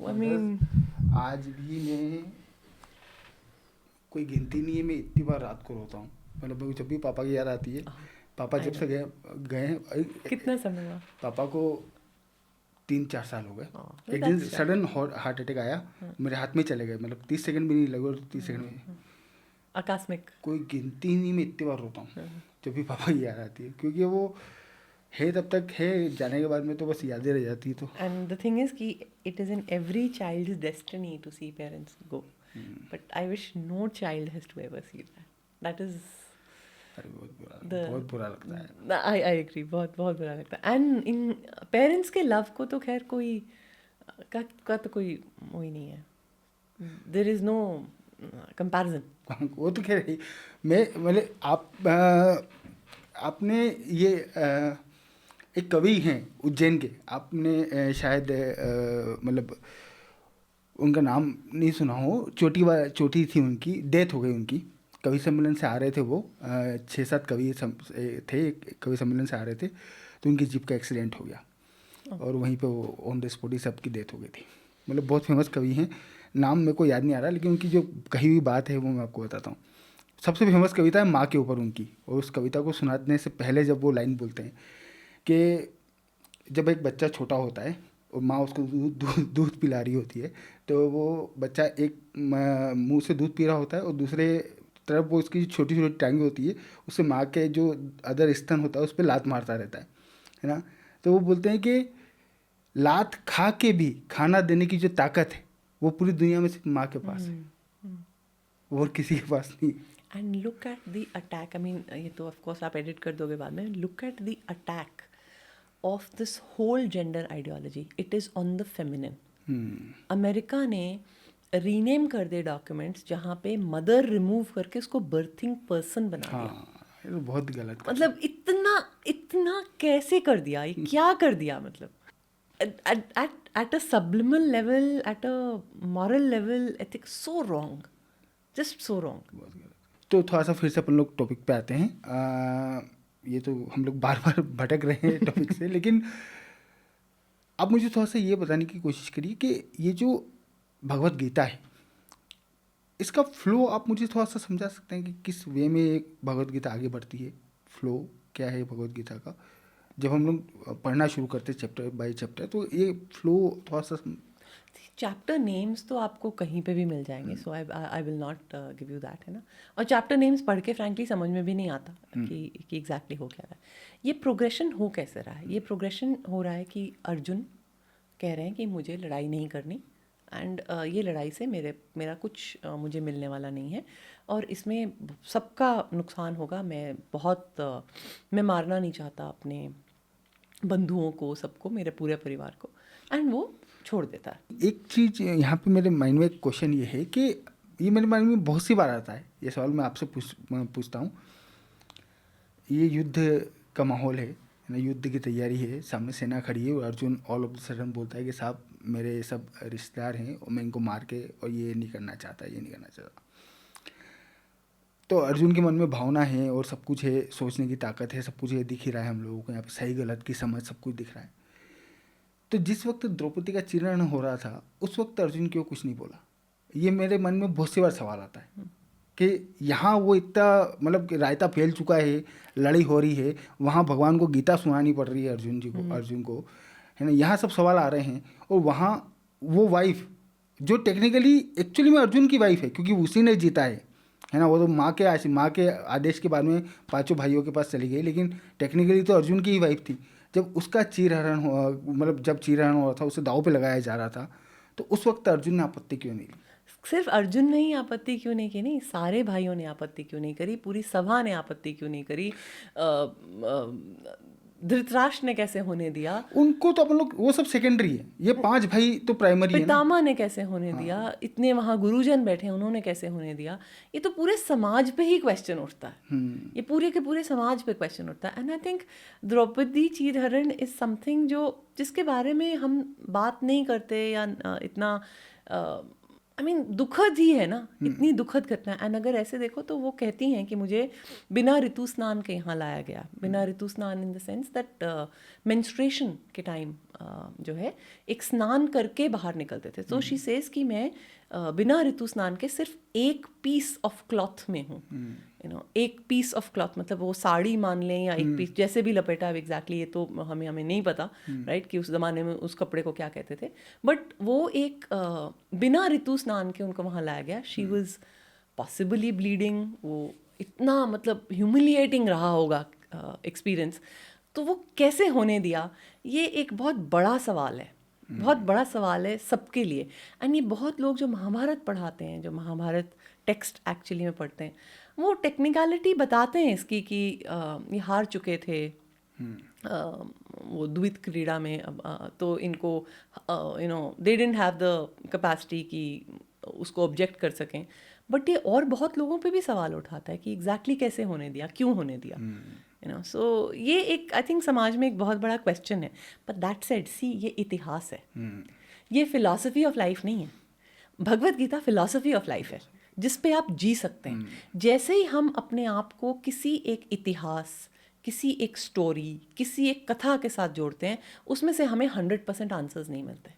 I mean, आज भी मैं कोई गिनती नहीं है, मैं इतनी बार रात को रोता हूँ। मतलब मेरे को जब भी पापा की याद आती है, पापा जब से गए गए हैं, कितना समय हुआ? पापा को 3-4 साल हो गए। हाँ, एक दिन सडन हार्ट अटैक आया, मेरे हाथ में चले गए, मतलब 30 सेकंड भी नहीं लगे, और 30 सेकंड में आकस्मिक। कोई गिनती नहीं, मैं इतनी बार रोता हूँ जब भी पापा की याद आती है, क्योंकि वो है तब तक है, जाने के बाद में तो बस यादें रह जाती है। तो And the thing is कि it is in every child's destiny to see parents go. But I wish no child has to ever see that. That is अरे the बहुत बुरा लगता है। I agree, बहुत बहुत बुरा लगता है। And in parents के love को तो खैर कोई का तो कोई वो ही नहीं है। There is no comparison. वो तो खैर है। मैं मतलब आपने ये एक कवि हैं उज्जैन के, आपने शायद मतलब उनका नाम नहीं सुना हो, चोटी थी उनकी, डेथ हो गई उनकी। कवि सम्मेलन से आ रहे थे वो, 6-7 कवि थे, कवि सम्मेलन से आ रहे थे, तो उनकी जीप का एक्सीडेंट हो गया, और वहीं पे वो ऑन द स्पॉट ही सबकी डेथ हो गई थी। मतलब बहुत फेमस कवि हैं, नाम मेरे को याद नहीं आ रहा, लेकिन उनकी जो कही हुई बात है वो मैं आपको बताता हूँ। सबसे फेमस कविता है माँ के ऊपर उनकी, और उस कविता को सुनाने से पहले जब वो लाइन बोलते हैं कि जब एक बच्चा छोटा होता है और माँ उसको दूध पिला रही होती है, तो वो बच्चा एक मुंह से दूध पी रहा होता है, और दूसरे तरफ वो उसकी छोटी छोटी टांगें होती है, उससे माँ के जो अदर स्तन होता है उस पर लात मारता रहता है ना। तो वो बोलते हैं कि लात खा के भी खाना देने की जो ताकत है वो पूरी दुनिया में सिर्फ माँ के पास है, और किसी के पास नहीं। And look at the attack. I mean, ये तो of course आप edit कर दोगे बाद में. Look at the attack of this whole gender ideology. It is on the feminine. America ने रीनेम कर दिए डॉक्यूमेंट्स जहाँ पे मदर रिमूव करके उसको बर्थिंग पर्सन बना दिया। हाँ, ये तो बहुत गलत। मतलब इतना इतना कैसे कर दिया, ये क्या कर दिया? मतलब at a subliminal level, at a moral level, ethics, so wrong, just so wrong. तो थोड़ा सा फिर से अपन लोग टॉपिक पे आते हैं। ये तो हम लोग बार बार भटक रहे हैं टॉपिक से, लेकिन अब मुझे थोड़ा सा ये बताने की कोशिश करिए कि ये जो भगवत गीता है, इसका फ्लो आप मुझे थोड़ा सा समझा सकते हैं कि किस वे में भगवत गीता आगे बढ़ती है? फ्लो क्या है भगवत गीता का? जब हम लोग पढ़ना शुरू करते हैं चैप्टर बाय चैप्टर, तो ये फ्लो थोड़ा सा चैप्टर नेम्स तो आपको कहीं पे भी मिल जाएंगे, so I will not give you that, है ना। और चैप्टर नेम्स पढ़ के फ्रैंकली समझ में भी नहीं आता कि एग्जैक्टली हो क्या रहा है। ये प्रोग्रेशन हो कैसे रहा है? ये प्रोग्रेशन हो रहा है कि अर्जुन कह रहे हैं कि मुझे लड़ाई नहीं करनी एंड ये लड़ाई से मेरा कुछ मुझे मिलने वाला नहीं है और इसमें सबका नुकसान होगा। मैं मारना नहीं चाहता अपने बंधुओं को, सबको, मेरे पूरे परिवार को, एंड वो छोड़ देता है। एक चीज़ यहाँ पे मेरे माइंड में एक क्वेश्चन ये है कि ये मेरे माइंड में बहुत सी बार आता है, ये सवाल मैं आपसे पूछता हूँ। ये युद्ध का माहौल है ना, युद्ध की तैयारी है, सामने सेना खड़ी है और Arjun all of the sudden बोलता है कि साहब मेरे सब रिश्तेदार हैं और मैं इनको मार के और ये नहीं करना चाहता, ये नहीं करना चाहता। तो अर्जुन के मन में भावना है और सब कुछ है, सोचने की ताकत है, सब कुछ है, दिख ही रहा है हम लोगों को यहाँ पे, सही गलत की समझ सब कुछ दिख रहा है। तो जिस वक्त द्रौपदी का चीरहरण हो रहा था उस वक्त अर्जुन क्यों कुछ नहीं बोला? ये मेरे मन में बहुत सी बार सवाल आता है कि यहाँ वो इतना मतलब कि रायता फैल चुका है, लड़ाई हो रही है, वहाँ भगवान को गीता सुनानी पड़ रही है अर्जुन को, है ना, यहाँ सब सवाल आ रहे हैं, और वहाँ वो वाइफ जो टेक्निकली एक्चुअली में अर्जुन की वाइफ है क्योंकि उसी ने जीता है ना, वो तो माँ के आदेश के बाद में पांचों भाइयों के पास चली गई, लेकिन टेक्निकली तो अर्जुन की ही वाइफ थी। जब उसका चीरहरण हुआ, मतलब जब चीरहरण हो रहा था, उसे दाव पे लगाया जा रहा था, तो उस वक्त अर्जुन ने आपत्ति क्यों नहीं ली? सिर्फ अर्जुन ने ही आपत्ति क्यों नहीं की? नहीं, सारे भाइयों ने आपत्ति क्यों नहीं करी? पूरी सभा ने आपत्ति क्यों नहीं करी? धृतराष्ट्र ने कैसे होने दिया? उनको तो अपन लोग वो सब सेकेंडरी है, ये 5 भाई तो प्राइमरी है ना। पितामह ने कैसे होने दिया? इतने वहाँ गुरुजन बैठे, उन्होंने कैसे होने दिया? ये तो पूरे समाज पे ही क्वेश्चन उठता है। ये पूरे के पूरे समाज पे क्वेश्चन उठता है। एंड आई थिंक द्रौपदी चीरहरण इज समथिंग जिसके बारे में हम बात नहीं करते या इतना दुखद ही है ना, इतनी दुखद घटना। एंड अगर ऐसे देखो तो वो कहती हैं कि मुझे बिना ऋतु स्नान के यहाँ लाया गया। बिना ऋतु स्नान in the sense that menstruation के टाइम जो है एक स्नान करके बाहर निकलते थे। तो शी सेज कि मैं बिना ऋतु स्नान के सिर्फ एक पीस ऑफ क्लॉथ में हूँ। एक पीस ऑफ क्लॉथ मतलब वो साड़ी मान लें या एक पीस, जैसे भी लपेटा है एग्जैक्टली, ये तो हमें नहीं पता राइट कि उस ज़माने में उस कपड़े को क्या कहते थे, बट वो एक बिना ऋतु स्नान के उनको वहाँ लाया गया। She was possibly bleeding. वो इतना मतलब ह्यूमिलिएटिंग रहा होगा एक्सपीरियंस। तो वो कैसे होने दिया, ये एक बहुत बड़ा सवाल है, बहुत बड़ा सवाल है सबके लिए। एंड ये बहुत लोग जो महाभारत पढ़ाते हैं, जो महाभारत टेक्स्ट एक्चुअली में पढ़ते हैं, वो टेक्निकलिटी बताते हैं इसकी कि ये हार चुके थे वो द्वित क्रीड़ा में, तो इनको they didn't have the capacity कि उसको ऑब्जेक्ट कर सकें। बट ये और बहुत लोगों पे भी सवाल उठाता है कि एग्जैक्टली कैसे होने दिया, क्यों होने दिया। सो ये एक आई थिंक समाज में एक बहुत बड़ा क्वेश्चन है। बट दैट सेड, सी ये इतिहास है, ये फिलॉसफी ऑफ लाइफ नहीं है। Bhagavad Gita philosophy of life है जिस पे आप जी सकते हैं। जैसे ही हम अपने आप को किसी एक इतिहास, किसी एक स्टोरी, किसी एक कथा के साथ जोड़ते हैं, उसमें से हमें 100% आंसर्स नहीं मिलते।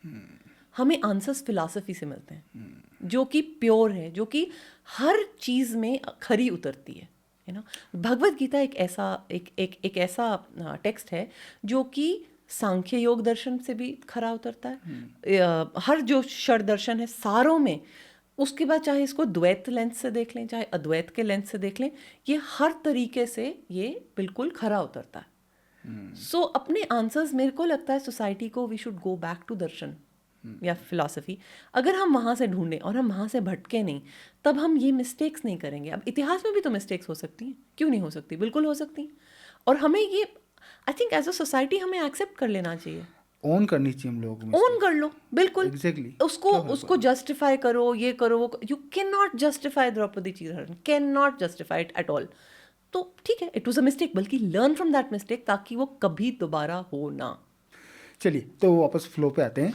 हमें आंसर्स फिलॉसफी से मिलते हैं जो कि प्योर है, जो कि हर चीज़ में खरी उतरती है। भगवत गीता एक ऐसा टेक्स्ट है जो कि सांख्य योग दर्शन से भी खरा उतरता है। हर जो षड दर्शन है सारों में, उसके बाद चाहे इसको द्वैत लेंस से देख लें, चाहे अद्वैत के लेंस से देख लें, ये हर तरीके से ये बिल्कुल खरा उतरता है। सो अपने आंसर्स, मेरे को लगता है सोसाइटी को we should go back to darshan या फिलॉसफी। अगर हम वहाँ से ढूंढें और हम वहाँ से भटके नहीं, तब हम ये मिस्टेक्स नहीं करेंगे। अब इतिहास में भी तो मिस्टेक्स हो सकती हैं, क्यों नहीं हो सकती? बिल्कुल हो सकती हैं। और हमें ये I think as a society हमें एक्सेप्ट कर लेना चाहिए, ओन करनी चाहिए हम लोगों को। ओन कर लो, बिल्कुल। Exactly. उसको जस्टिफाई करो, ये करो वो। You can not justify Draupadi चीरहरण, can not justify it at all. तो ठीक है, इट वाज अ मिस्टेक, बल्कि लर्न फ्रॉम दैट मिस्टेक ताकि वो कभी दोबारा हो ना। चलिए तो वापस फ्लो पे आते हैं।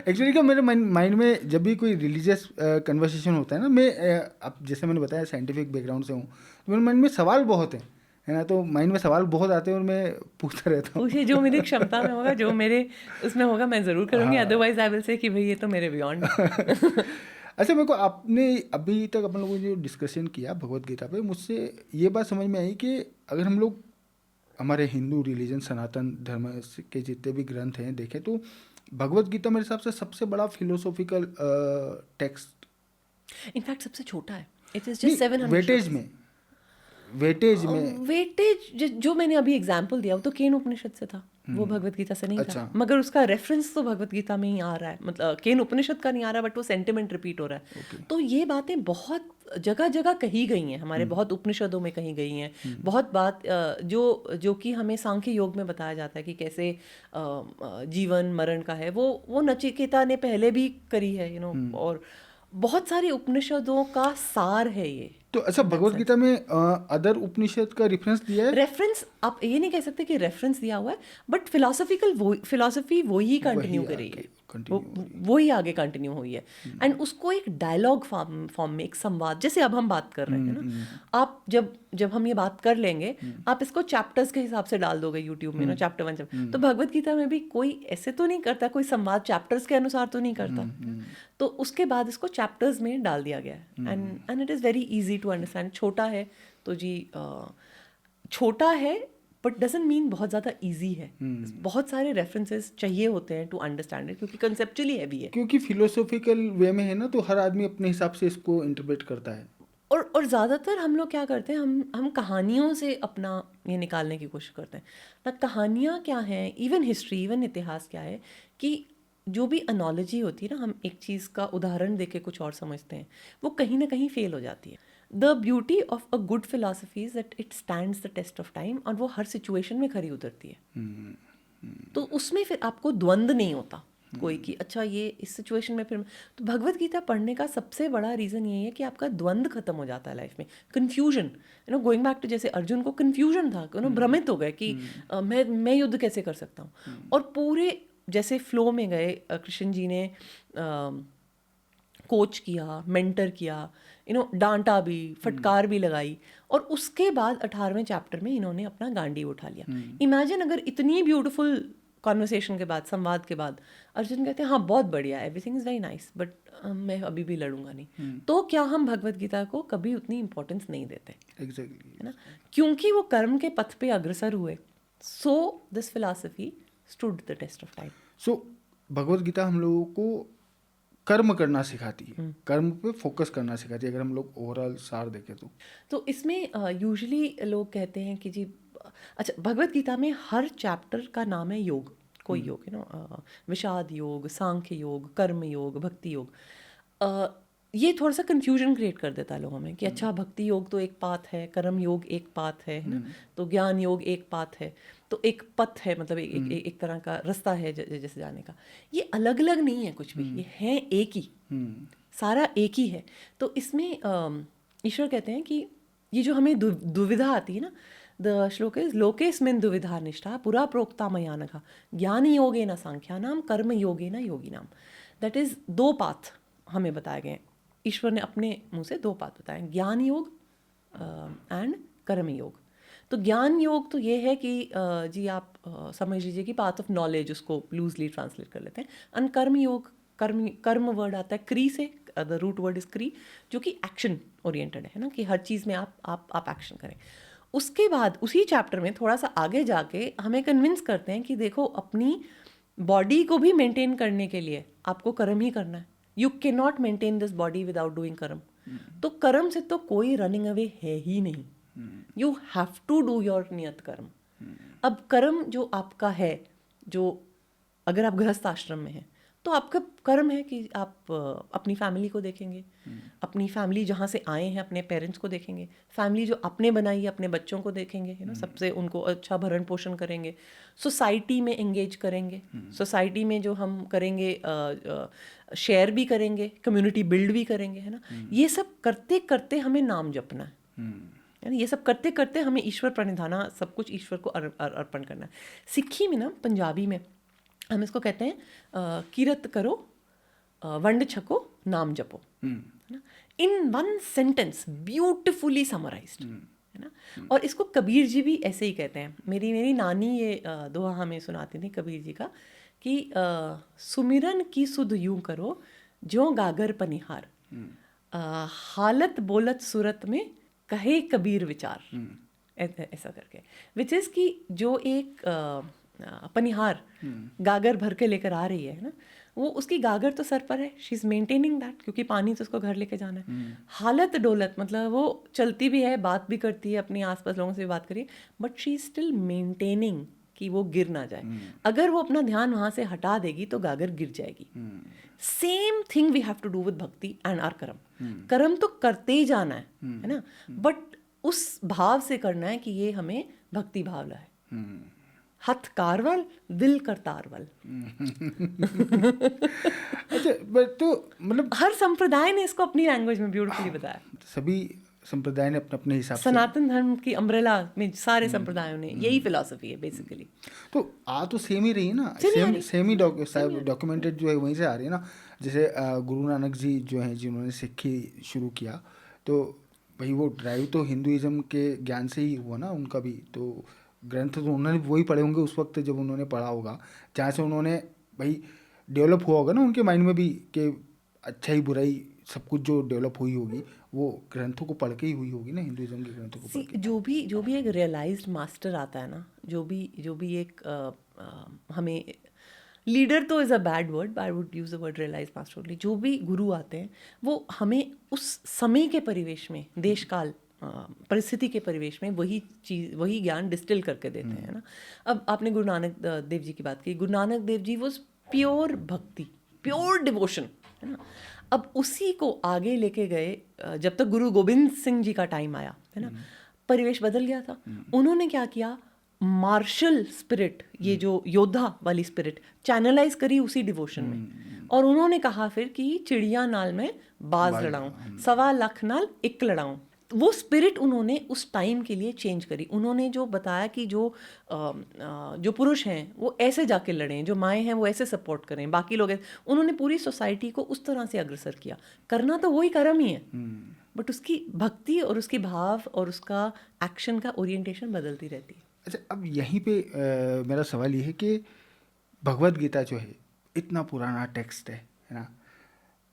एक्चुअली क्या मेरे माइंड में जब भी कोई रिलीजियस कन्वर्सेशन होता है ना, मैं अब जैसे मैंने बताया साइंटिफिक बैकग्राउंड से हूँ, तो मेरे माइंड में सवाल बहुत हैं, है ना, तो माइंड में सवाल बहुत आते हैं और मैं पूछता रहता हूँ। पूछिए, जो मेरी क्षमता में होगा, जो मेरे उसमें होगा, मैं ज़रूर करूँगी। अदरवाइज आई विल से कि भाई ये तो मेरे बियॉन्ड। अच्छा, मेरे को आपने अभी तक अपन लोगों ने जो डिस्कशन किया भगवत गीता पे, मुझसे ये बात समझ में आई कि अगर हम लोग हमारे हिंदू रिलीजन सनातन धर्म के जितने भी ग्रंथ हैं देखें, तो भगवत गीता मेरे हिसाब से सबसे बड़ा फिलोसॉफिकल टेक्स्ट, इनफैक्ट सबसे छोटा है। इट इज जस्ट 700 वेटेज में वेटेज जो मैंने अभी एग्जांपल दिया वो तो केन उपनिषद से था। वो भगवत गीता से नहीं था, अच्छा। मगर उसका रेफरेंस तो भगवत गीता में ही आ रहा है, मतलब केन उपनिषद का नहीं आ रहा, बट वो सेंटिमेंट रिपीट हो रहा है। ओके। तो ये बातें बहुत जगह जगह कही गई हैं, हमारे बहुत उपनिषदों में कही गई हैं। बहुत बात जो कि हमें सांख्य योग में बताया जाता है कि कैसे जीवन मरण का है, वो नचिकेता ने पहले भी करी है, और बहुत सारे उपनिषदों का सार है ये। तो अच्छा, भगवत गीता में अदर उपनिषद का रेफरेंस दिया है? रेफरेंस आप ये नहीं कह सकते कि रेफरेंस दिया हुआ है, बट फिलोसफी वही कंटिन्यू वही कर रही आगे है, कंटिन्यू। वही आगे कंटिन्यू हुई है। एंड उसको एक डायलॉग फॉर्म में, एक संवाद, जैसे अब हम बात कर रहे हैं ना, आप जब हम ये बात कर लेंगे, आप इसको चैप्टर्स के हिसाब से डाल दोगे यूट्यूब में, चैप्टर 1 तो भगवत गीता में भी कोई ऐसे तो नहीं करता, कोई संवाद चैप्टर्स के अनुसार तो नहीं करता। तो उसके बाद इसको चैप्टर्स में डाल दिया गया है, and it is very easy to understand. छोटा है तो जी, छोटा है बट डजंट मीन बहुत ज़्यादा इजी है। बहुत सारे रेफरेंसेस चाहिए होते हैं टू अंडरस्टैंड इट, क्योंकि कंसेप्चुअली हैवी है, क्योंकि फिलोसॉफिकल वे में है ना, तो हर आदमी अपने हिसाब से इसको इंटरप्रेट करता है। और ज़्यादातर हम लोग क्या करते हैं, हम कहानियों से अपना ये निकालने की कोशिश करते हैं ना। कहानियाँ क्या हैं, इवन हिस्ट्री, इवन इतिहास क्या है, कि जो भी एनोलॉजी होती है ना, हम एक चीज़ का उदाहरण देके कुछ और समझते हैं, वो कहीं ना कहीं फेल हो जाती है। The beauty of a good philosophy is that it stands the test of time, और वो हर सिचुएशन में खरी उतरती है। तो उसमें फिर आपको द्वंद्व नहीं होता कोई कि अच्छा ये इस सिचुएशन में फिर। तो भगवत गीता पढ़ने का सबसे बड़ा रीज़न यही है कि आपका द्वंद्व खत्म हो जाता है लाइफ में, कन्फ्यूजन, गोइंग बैक टू, जैसे अर्जुन को कन्फ्यूजन था, भ्रमित हो गए कि मैं युद्ध कैसे कर सकता हूँ, और पूरे जैसे फ्लो में गए। कृष्ण जी ने कोच किया, मेंटर किया, डांटा भी, फटकार भी लगाई, और उसके बाद 18वें चैप्टर में इन्होंने अपना गांडी उठा लिया। इमेजिन अगर इतनी ब्यूटीफुल कॉन्वर्सेशन के बाद, संवाद के बाद, अर्जुन कहते हैं हाँ बहुत बढ़िया, everything is very nice, but मैं अभी भी लड़ूंगा नहीं। तो क्या हम भगवत गीता को कभी उतनी इंपॉर्टेंस नहीं देते? एग्जैक्टली, है ना, क्योंकि वो कर्म के पथ पे अग्रसर हुए। So this philosophy stood the test of time. So Bhagavat Gita हम लोगों को कर्म करना सिखाती है, कर्म पे फोकस करना सिखाती है, अगर हम लोग ओवरऑल सार देखें तो इसमें यूजुअली लोग कहते हैं कि जी, अच्छा, भगवत गीता में हर चैप्टर का नाम है योग, कोई योग, विषाद योग, सांख्य योग, कर्म योग, भक्ति योग। ये थोड़ा सा कन्फ्यूजन क्रिएट कर देता है लोगों में कि अच्छा, भक्ति योग तो एक पाथ है, कर्म योग एक पाथ है ना, तो ज्ञान योग एक पाथ है, तो एक पथ है, मतलब एक तरह का रास्ता है जैसे जाने का। ये अलग अलग नहीं है कुछ भी, ये है एक ही, सारा एक ही है। तो इसमें ईश्वर कहते हैं कि ये जो हमें दुविधा आती है ना, द श्लोक इज लोकेस्मिन् दुविधा निष्ठा पुरा प्रोक्ता मया नघ ज्ञान योगेन सांख्यानाम कर्म योगेन योगिनाम। दैट इज 2 पाथ हमें बताए गए। ईश्वर ने अपने मुंह से 2 पाथ बताए, ज्ञान योग एंड कर्म योग। तो ज्ञान योग तो ये है कि जी आप समझ लीजिए कि पाथ ऑफ नॉलेज, उसको लूजली ट्रांसलेट कर लेते हैं। एंड कर्म योग, कर्म वर्ड आता है क्री से, द रूट वर्ड इज क्री, जो कि एक्शन ओरिएंटेड है ना, कि हर चीज़ में आप एक्शन करें। उसके बाद उसी चैप्टर में थोड़ा सा आगे जाके हमें कन्विंस करते हैं कि देखो, अपनी बॉडी को भी मेंटेन करने के लिए आपको कर्म ही करना है। You can not maintain this body without doing कर्म। तो कर्म से तो कोई रनिंग अवे है ही नहीं, you have to do your niyat karma. अब कर्म जो आपका है, जो अगर आप गृहस्थ आश्रम में हैं तो आपका कर्म है कि आप अपनी फैमिली को देखेंगे, अपनी फैमिली जहाँ से आए हैं अपने पेरेंट्स को देखेंगे, फैमिली जो आपने बनाई है अपने बच्चों को देखेंगे, सबसे उनको अच्छा भरण पोषण करेंगे, सोसाइटी में एंगेज करेंगे, सोसाइटी में जो हम करेंगे शेयर भी करेंगे, कम्युनिटी बिल्ड भी करेंगे, है ना। ये सब करते करते हमें नाम जपना है, ये सब करते करते हमें ईश्वर प्रणिधाना, सब कुछ ईश्वर को अर्पण करना है। सिक्खी में ना, पंजाबी में हम इसको कहते हैं किरत करो, वंड छको, नाम जपो, है ना। इन 1 सेंटेंस ब्यूटिफुली समराइज्ड, है ना। और इसको कबीर जी भी ऐसे ही कहते हैं। मेरी नानी ये दोहा हमें सुनाती थी कबीर जी का, कि सुमिरन की सुध यूं करो ज्यों गागर पनिहार, हालत बोलत सूरत में कहे कबीर विचार, ऐसा करके, विच इज़ कि जो एक पनिहार गागर भर के लेकर आ रही है ना, वो उसकी गागर तो सर पर है, शी इज़ मेंटेनिंग दैट, क्योंकि पानी तो उसको घर लेके जाना है। हालत डोलत मतलब वो चलती भी है, बात भी करती है, अपने आसपास लोगों से भी बात करिए, but she is still maintaining कि वो गिर ना जाए। अगर वो अपना ध्यान वहाँ से हटा देगी तो गागर गिर जाएगी। Same thing we have to do with bhakti and or karma. कर्म तो करते ही जाना है ना, बट उस भाव से करना है कि ये हमें भक्ति भाव लाए। हथ कारवल दिल करतारवल। अच्छा, बट तो मतलब हर संप्रदाय ने इसको अपनी लैंग्वेज में ब्यूटीफुली बताया। सभी संप्रदाय ने अपने अपने हिसाब से, सनातन धर्म की अम्ब्रेला में सारे संप्रदायों ने यही फिलॉसफी है बेसिकली। तो आ तो सेम ही रही है ना, सेम ही डॉक्यूमेंटेड जो है वहीं से आ रही है ना। जैसे गुरु नानक जी जो हैं, जिन्होंने सिक्खी शुरू किया, तो भाई वो ड्राइव तो हिंदुइज्म के ज्ञान से ही हुआ ना उनका भी। तो ग्रंथ तो उन्होंने वही पढ़े होंगे उस वक्त जब उन्होंने पढ़ा होगा, जहाँ से उन्होंने भाई डेवलप हुआ होगा ना उनके माइंड में भी कि अच्छाई बुराई सब कुछ जो डेवलप हुई होगी वो ग्रंथों को पढ़ के ही हुई होगी ना, हिंदुइज्म के ग्रंथों को पढ़ के। जो भी एक रियलाइज्ड मास्टर आता है ना, जो भी एक हमें लीडर तो is a bad word, I would use the word realised master only. जो भी गुरु आते हैं वो हमें उस समय के परिवेश में, देश काल परिस्थिति के परिवेश में वही ज्ञान डिस्टिल करके देते हैं ना। अब आपने गुरु नानक देव जी की बात की। गुरु नानक देव जी वॉज प्योर भक्ति, प्योर डिवोशन, है ना। अब उसी को आगे लेके गए जब तक गुरु गोविंद सिंह जी का टाइम आया, है ना, परिवेश बदल गया था। उन्होंने क्या किया, मार्शल स्पिरिट, ये जो योद्धा वाली स्पिरिट चैनलाइज करी उसी डिवोशन में। और उन्होंने कहा फिर कि चिड़िया नाल में बाज लड़ाऊं, 1.25 लाख नाल एक लड़ाऊं। वो स्पिरिट उन्होंने उस टाइम के लिए चेंज करी। उन्होंने जो बताया कि जो पुरुष हैं वो ऐसे जाके लड़ें, जो माएँ हैं वो ऐसे सपोर्ट करें, बाकी लोग उन्होंने पूरी सोसाइटी को उस तरह से अग्रसर किया। करना तो वही कर्म ही है, बट उसकी भक्ति और उसकी भाव और उसका एक्शन का ओरिएंटेशन बदलती रहती है। अच्छा, अब यहीं पे मेरा सवाल ये है कि भगवत गीता जो है इतना पुराना टेक्स्ट है ना,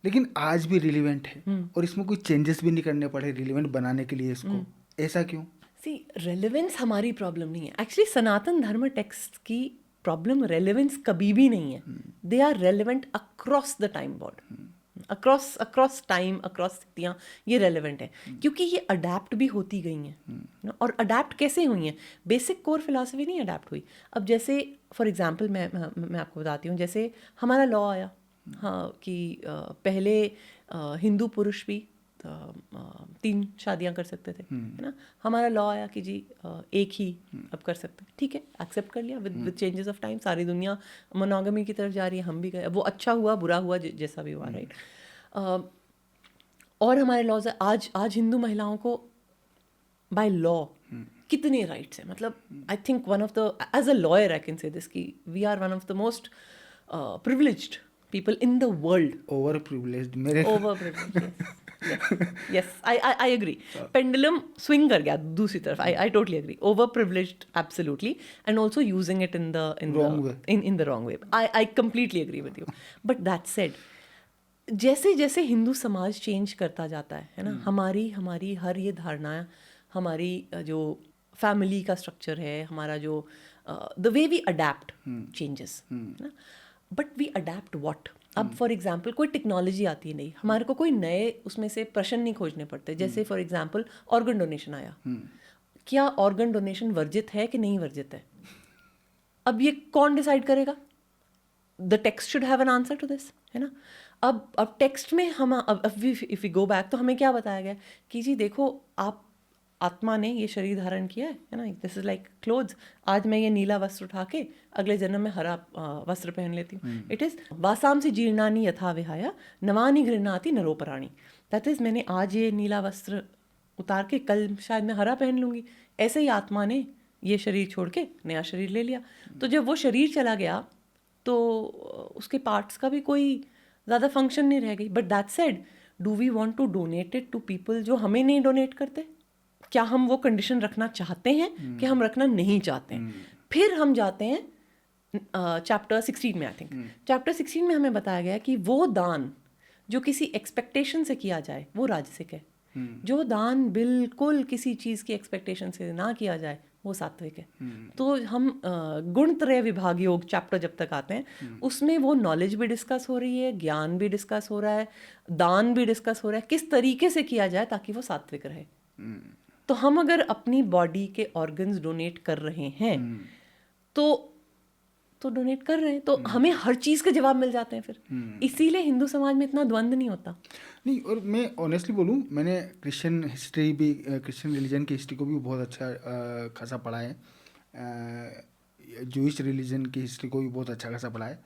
लेकिन आज भी रिलीवेंट है और इसमें कोई चेंजेस भी नहीं करने पड़े रिलीवेंट बनाने के लिए इसको, ऐसा क्यों? सी, रेलेवेंस हमारी प्रॉब्लम नहीं है एक्चुअली। सनातन धर्म टेक्स्ट की प्रॉब्लम रेलेवेंस कभी भी नहीं है। They are relevant across the time board, across time, across स्थितियाँ ये रेलेवेंट है, क्योंकि ये अडेप्ट भी होती गई हैं। और अडेप्ट कैसे हुई हैं? बेसिक कोर फिलॉसफी नहीं अडेप्ट हुई। अब जैसे फॉर एग्जांपल मैं आपको बताती हूँ, जैसे हमारा लॉ आया, हाँ, कि पहले हिंदू पुरुष भी 3 शादियां कर सकते थे, है ना। हमारा लॉ आया कि जी एक ही अब कर सकते हैं, ठीक है, एक्सेप्ट कर लिया। विद चेंजेस ऑफ टाइम सारी दुनिया मोनोगमी की तरफ जा रही है, हम भी गए। वो अच्छा हुआ बुरा हुआ जैसा भी हुआ, राइट। और हमारे लॉज आज हिंदू महिलाओं को बाय लॉ कितने राइट्स हैं। मतलब I think one of the, as a lawyer I can say this, कि we are one of the most privileged people in the world. Overprivileged मेरे Overprivileged, yes, I agree. Pendulum swing कर गया दूसरी तरफ. I totally agree. Overprivileged, absolutely, and also using it in the wrong way. I completely agree with you. But that said, जैसे जैसे हिंदू समाज change करता जाता है ना, हमारी हर ये धारणाएं, हमारी जो फैमिली का स्ट्रक्चर है, हमारा जो the way we adapt changes ना, बट वी अडेप्ट व्हाट। अब फॉर एग्जाम्पल कोई टेक्नोलॉजी आती है नहीं, हमारे को कोई नए उसमें से प्रश्न नहीं खोजने पड़ते। जैसे फॉर एग्जाम्पल ऑर्गन डोनेशन आया, क्या ऑर्गन डोनेशन वर्जित है कि नहीं वर्जित है? अब ये कौन डिसाइड करेगा? The text should have an answer to this, है ना। अब टेक्स्ट में हम इफ वी गो बैक, तो हमें क्या बताया गया कि जी देखो, आप आत्मा ने ये शरीर धारण किया है ना, दिस इज लाइक क्लोथ्स। आज मैं ये नीला वस्त्र उठा के अगले जन्म में हरा वस्त्र पहन लेती हूँ। इट इज वासांसी जीर्णानी यथा विहाय नवानी घृणाति नरोपराणी। दैट इज, मैंने आज ये नीला वस्त्र उतार के कल शायद मैं हरा पहन लूँगी। ऐसे ही आत्मा ने ये शरीर छोड़ के नया शरीर ले लिया। तो जब वो शरीर चला गया तो उसके पार्ट्स का भी कोई ज़्यादा फंक्शन नहीं रह गई। But that said, do we want to donate it to people जो हमें नहीं डोनेट करते? क्या हम वो कंडीशन रखना चाहते हैं कि हम रखना नहीं चाहते हैं? फिर हम जाते हैं चैप्टर 16 में। आई थिंक चैप्टर 16 में हमें बताया गया कि वो दान जो किसी एक्सपेक्टेशन से किया जाए वो राजसिक है। जो दान बिल्कुल किसी चीज़ की एक्सपेक्टेशन से ना किया जाए वो सात्विक है। तो हम गुणत्रय विभाग योग चैप्टर जब तक आते हैं उसमें वो नॉलेज भी डिस्कस हो रही है, ज्ञान भी डिस्कस हो रहा है, दान भी डिस्कस हो रहा है, किस तरीके से किया जाए ताकि वो सात्विक रहे। तो हम अगर अपनी बॉडी के ऑर्गन्स डोनेट कर रहे हैं तो डोनेट कर रहे हैं, तो हमें हर चीज़ के जवाब मिल जाते हैं फिर। इसीलिए हिंदू समाज में इतना द्वंद्व नहीं होता। नहीं, और मैं ऑनेस्टली बोलूँ, मैंने क्रिश्चियन हिस्ट्री भी, क्रिश्चियन रिलीजन की हिस्ट्री को भी बहुत अच्छा खासा पढ़ा है, जूइश रिलीजन की हिस्ट्री को भी बहुत अच्छा खासा पढ़ा है।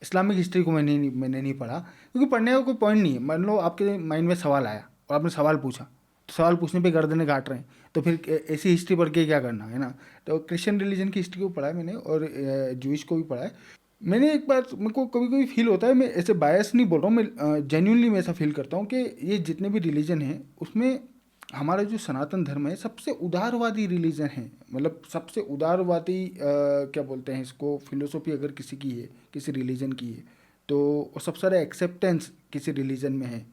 इस्लामिक हिस्ट्री को मैंने नहीं पढ़ा, क्योंकि पढ़ने का कोई पॉइंट नहीं है। मान लो आपके माइंड में सवाल आया और आपने सवाल पूछा, तो सवाल पूछने पे गर्दनें काट रहे हैं, तो फिर ऐसी हिस्ट्री पढ़ के क्या करना है ना। तो क्रिश्चियन रिलीजन की हिस्ट्री को पढ़ा है मैंने, और जूइश को भी पढ़ा है मैंने। एक बार मेरे को कभी कभी फील होता है, मैं ऐसे बायस नहीं बोल रहा हूँ, मैं जेन्युइनली मैं ऐसा फील करता हूँ कि ये जितने भी रिलीजन हैं उसमें हमारा जो सनातन धर्म है सबसे उदारवादी रिलीजन है। मतलब सबसे उदारवादी क्या बोलते हैं इसको, फिलोसॉफी अगर किसी की है, किसी रिलीजन की है, तो सबसे ज़्यादा एक्सेप्टेंस किसी रिलीजन में है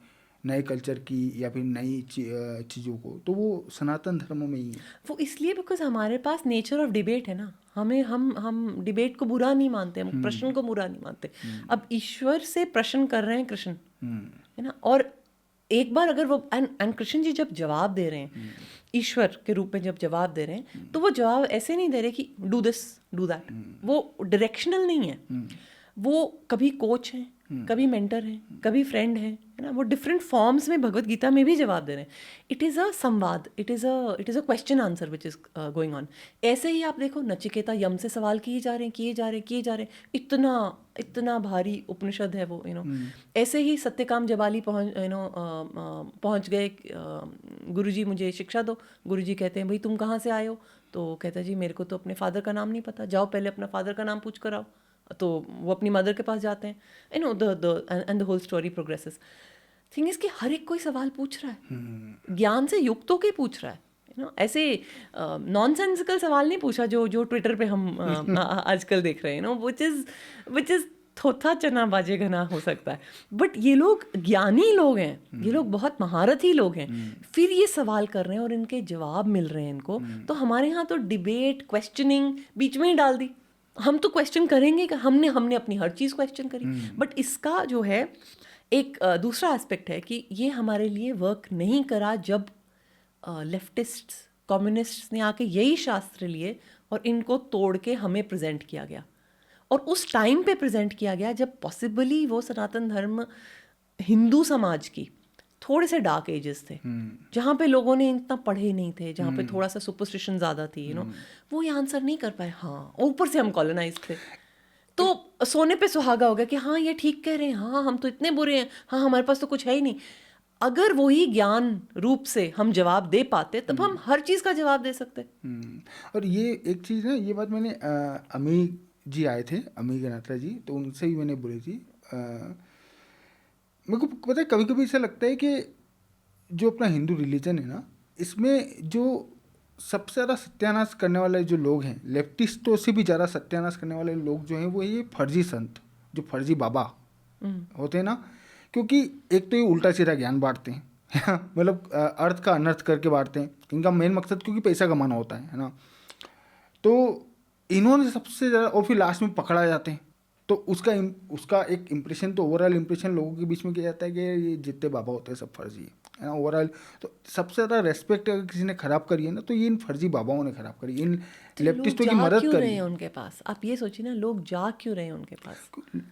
नए कल्चर की या फिर नई चीज़ों को, तो वो सनातन धर्म में ही है। वो इसलिए बिकॉज हमारे पास नेचर ऑफ डिबेट है ना। हमें हम डिबेट को बुरा नहीं मानते, हम प्रश्न को बुरा नहीं मानते। अब ईश्वर से प्रश्न कर रहे हैं कृष्ण, है ना, और एक बार अगर वो एंड कृष्ण जी जब जवाब दे रहे हैं ईश्वर के रूप में, जब जवाब दे रहे हैं, तो वो जवाब ऐसे नहीं दे रहे कि डू दिस डू दैट, वो डायरेक्शनल नहीं है। वो कभी कोच हैं, कभी मेंटर हैं, कभी फ्रेंड हैं, है ना, वो डिफरेंट फॉर्म्स में भगवत गीता में भी जवाब दे रहे हैं। इट इज़ अ संवाद, it is a question answer which is going on. ऐसे ही आप देखो, नचिकेता यम से सवाल किए जा रहे हैं, इतना भारी उपनिषद है वो, ऐसे ही सत्यकाम जबाली पहुंच गए, गुरुजी मुझे शिक्षा दो। गुरुजी कहते हैं भाई तुम कहाँ से आए हो? तो कहता है जी मेरे को तो अपने फादर का नाम नहीं पता, जाओ पहले अपना फादर का नाम पूछ कर आओ। तो वो अपनी मदर के पास जाते हैं, and the whole story progresses. Thing is कि हर एक कोई सवाल पूछ रहा है, ज्ञान से युक्त होके पूछ रहा है, ऐसे नॉनसेंसिकल सवाल नहीं पूछा जो ट्विटर पे हम आजकल देख रहे हैं, विच इज थोथा चना बाजे घना हो सकता है। बट ये लोग ज्ञानी लोग हैं, ये लोग बहुत महारथी लोग हैं, फिर ये सवाल कर रहे हैं और इनके जवाब मिल रहे हैं इनको। तो हमारे यहाँ तो डिबेट, क्वेश्चनिंग बीच में ही डाल दी। हम तो क्वेश्चन करेंगे, हमने अपनी हर चीज़ क्वेश्चन करी। बट इसका जो है एक दूसरा एस्पेक्ट है कि ये हमारे लिए वर्क नहीं करा जब लेफ्टिस्ट्स, कम्युनिस्ट्स ने आके यही शास्त्र लिए और इनको तोड़ के हमें प्रेजेंट किया गया। और उस टाइम पे प्रेजेंट किया गया जब पॉसिबली वो सनातन धर्म हिंदू समाज की थोड़े से डार्क एजेस थे, जहाँ पे लोगों ने इतना पढ़े नहीं थे, जहाँ पे थोड़ा सा सुपरस्टिशन ज़्यादा थी, वो ये आंसर नहीं कर पाए। हाँ, ऊपर से हम कॉलोनाइज थे, तो सोने पे सुहागा हो गया कि हाँ ये ठीक कह रहे हैं, हाँ हम तो इतने बुरे हैं, हाँ हमारे पास तो कुछ है ही नहीं। अगर वही ज्ञान रूप से हम जवाब दे पाते तब हम हर चीज़ का जवाब दे सकते। और ये एक चीज़ ना, ये बात मैंने अमी जी आए थे, अमी गनात्रा जी, तो उनसे भी मैंने बोली थी। मेरे को पता है, कभी कभी ऐसा लगता है कि जो अपना हिंदू रिलीजन है ना, इसमें जो सबसे ज़्यादा सत्यानाश करने वाले जो लोग हैं, लेफ्टिस्टों से भी ज़्यादा सत्यानाश करने वाले लोग जो हैं, वो ये फर्जी संत, जो फर्जी बाबा होते हैं ना। क्योंकि एक तो ये उल्टा सीधा ज्ञान बांटते हैं मतलब अर्थ का अनर्थ करके बांटते हैं। इनका मेन मकसद क्योंकि पैसा कमाना होता है ना। तो इन्होंने सबसे ज़्यादा, और फिर लास्ट में पकड़ा जाते हैं, तो उसका एक इम्प्रेशन, तो ओवरऑल इम्प्रेशन लोगों के बीच में किया जाता है कि ये जितने बाबा होते हैं सब फर्जी है ना ओवरऑल। तो सबसे ज़्यादा रेस्पेक्ट अगर किसी ने खराब करी है ना, तो ये इन फर्जी बाबाओं ने खराब करी, इन लेफ्टिस्टों की मदद करी है उनके पास। आप ये सोचिए ना, लोग जा क्यों रहे हैं उनके पास?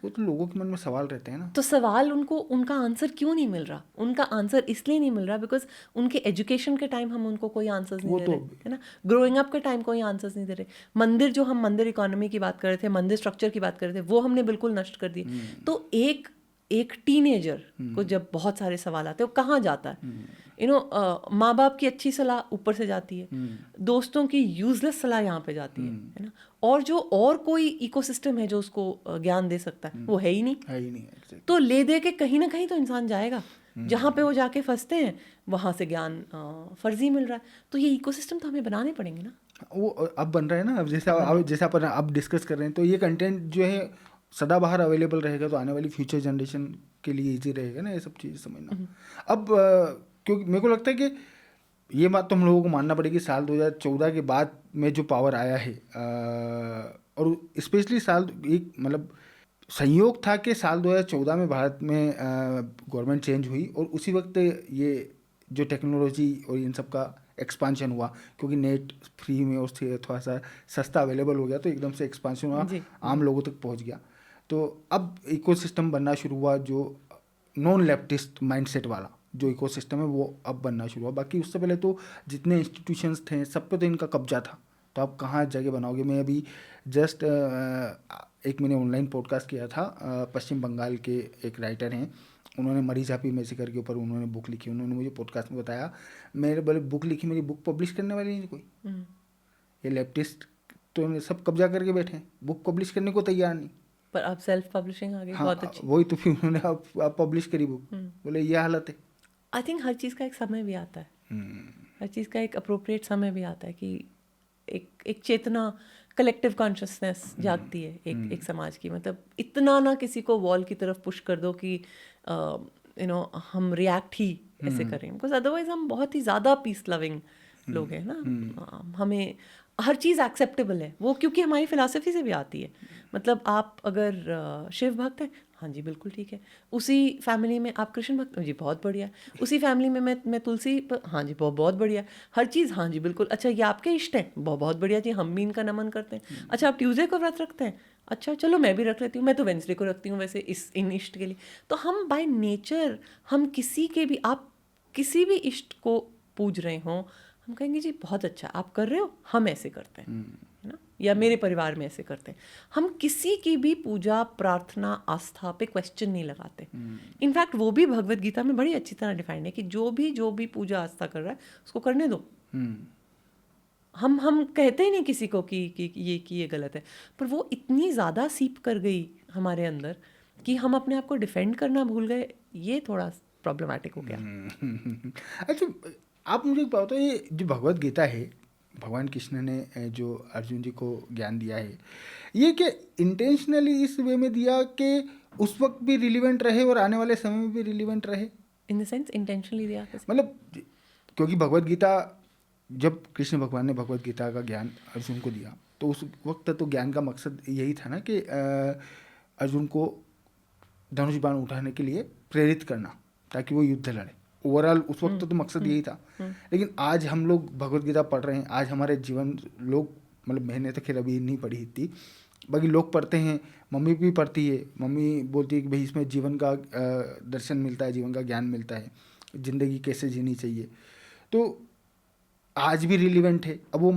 वो तो लोगों के मन में सवाल रहते हैं ना। तो सवाल उनको, उनका आंसर क्यों नहीं मिल रहा? उनका आंसर इसलिए नहीं मिल रहा बिकॉज उनके एजुकेशन के टाइम हम उनको कोई आंसर्स नहीं दे रहे, है ना। ग्रोइंग अप के टाइम कोई आंसर्स नहीं दे रहे। मंदिर, जो हम मंदिर इकोनॉमी की बात कर रहे थे, मंदिर स्ट्रक्चर की बात कर रहे थे, वो हमने बिल्कुल नष्ट कर दिए। तो एक टीनेजर को जब बहुत सारे सवाल आते हैं, वो कहाँ जाता है? माँ बाप की अच्छी सलाह ऊपर से जाती है, दोस्तों की यूजलेस सलाह यहाँ पे जाती है ना। और जो और कोई इकोसिस्टम है जो उसको ज्ञान दे सकता है, वो है ही नहीं। तो ले दे के कहीं ना कहीं तो इंसान जाएगा, जहाँ पे वो जाके फंसते हैं वहाँ से ज्ञान फर्जी मिल रहा है। तो ये इकोसिस्टम तो हमें बनाने पड़ेंगे ना। वो अब बन रहा है ना। अब जैसा अपन अब डिस्कस कर रहे हैं, तो ये कंटेंट जो है सदाबहार अवेलेबल रहेगा, तो आने वाली फ्यूचर जनरेशन के लिए इजी रहेगा ना ये सब चीज़ समझना। अब क्योंकि मेरे को लगता है कि ये बात तो हम लोगों को मानना पड़ेगी, साल 2014 के बाद में जो पावर आया है, और स्पेशली एक मतलब संयोग था कि साल 2014 में भारत में गवर्नमेंट चेंज हुई, और उसी वक्त ये जो टेक्नोलॉजी और इन सब का एक्सपांशन हुआ, क्योंकि नेट फ्री में उससे थोड़ा सा सस्ता अवेलेबल हो गया, तो एकदम से एक्सपांशन हुआ, आम लोगों तक पहुंच गया। तो अब इकोसिस्टम बनना शुरू हुआ, जो नॉन लेफ्टिस्ट माइंडसेट वाला जो इकोसिस्टम है वो अब बनना शुरू हुआ। बाकी उससे पहले तो जितने इंस्टीट्यूशंस थे सब पे तो इनका कब्जा था, तो आप कहाँ जगह बनाओगे। मैं अभी जस्ट एक मैंने ऑनलाइन पॉडकास्ट किया था, पश्चिम बंगाल के एक राइटर हैं, उन्होंने मरी झापी मैसेकर के ऊपर उन्होंने बुक लिखी। उन्होंने मुझे पॉडकास्ट में बताया, मेरे बोले बुक लिखी, मेरी बुक पब्लिश करने वाली नहीं कोई, ये लेफ्टिस्ट तो सब कब्जा करके बैठे हैं, बुक पब्लिश करने को तैयार नहीं। पर अब सेल्फ पब्लिशिंग आ गई, हाँ, बहुत अच्छी। वही तो फिर उन्होंने आप पब्लिश करी बुक, बोले ये हालत है। आई थिंक हर चीज़ का एक समय भी आता है, हर चीज़ का एक अप्रोप्रिएट समय भी आता है कि एक चेतना, कलेक्टिव कॉन्शियसनेस जागती है एक समाज की। मतलब इतना ना किसी को वॉल की तरफ पुश कर दो कि हम रिएक्ट ही ऐसे करें, बिकॉज अदरवाइज हम बहुत ही ज़्यादा पीस लविंग लोग हैं ना। हमें हर चीज़ एक्सेप्टेबल है वो, क्योंकि हमारी फिलॉसफी से भी आती है। मतलब आप अगर शिव भक्त हैं, हाँ जी बिल्कुल ठीक है। उसी फैमिली में आप कृष्ण भक्त, जी बहुत बढ़िया। उसी फैमिली में मैं तुलसी, हाँ जी बहुत बहुत बढ़िया। हर चीज़ हाँ जी बिल्कुल, अच्छा ये आपके इष्ट हैं, बहुत बहुत बढ़िया जी, हम भी इनका नमन करते हैं। अच्छा आप ट्यूसडे को व्रत रखते हैं, अच्छा चलो मैं भी रख लेती हूँ, मैं तो वेंसडे को रखती हूँ वैसे इन इष्ट के लिए। तो हम बाय नेचर, हम किसी के भी, आप किसी भी इष्ट को पूज रहे हों, हम कहेंगे जी बहुत अच्छा आप कर रहे हो, हम ऐसे करते हैं, है ना, या मेरे परिवार में ऐसे करते हैं। हम किसी की भी पूजा, प्रार्थना, आस्था पे क्वेश्चन नहीं लगाते। इनफैक्ट वो भी भगवत गीता में बड़ी अच्छी तरह डिफाइंड है कि जो भी पूजा आस्था कर रहा है उसको करने दो। हम कहते ही नहीं किसी को कि ये गलत है, पर वो इतनी ज़्यादा सीप कर गई हमारे अंदर कि हम अपने आप को डिफेंड करना भूल गए। ये थोड़ा प्रॉब्लमेटिक हो गया। अच्छा, आप मुझे बताओ, ये जो भगवत गीता है, भगवान कृष्ण ने जो अर्जुन जी को ज्ञान दिया है, ये क्या इंटेंशनली इस वे में दिया कि उस वक्त भी रिलीवेंट रहे और आने वाले समय में भी रिलीवेंट रहे? इन द सेंस इंटेंशनली दिया, मतलब क्योंकि भगवत गीता, जब कृष्ण भगवान ने भगवत गीता का ज्ञान अर्जुन को दिया, तो उस वक्त तो ज्ञान का मकसद यही था ना कि अर्जुन को धनुष बाण उठाने के लिए प्रेरित करना, ताकि वो युद्ध लड़े। ओवरऑल उस वक्त तो मकसद यही था। लेकिन आज हम लोग भगवत गीता पढ़ रहे हैं, आज हमारे जीवन लोग, मतलब मैंने तो खैर अभी नहीं पढ़ी थी, बाकी लोग पढ़ते हैं, मम्मी भी पढ़ती है, मम्मी बोलती है कि भाई इसमें जीवन का दर्शन मिलता है, जीवन का ज्ञान मिलता है, ज़िंदगी कैसे जीनी चाहिए। तो आज भी रिलीवेंट है। अब वो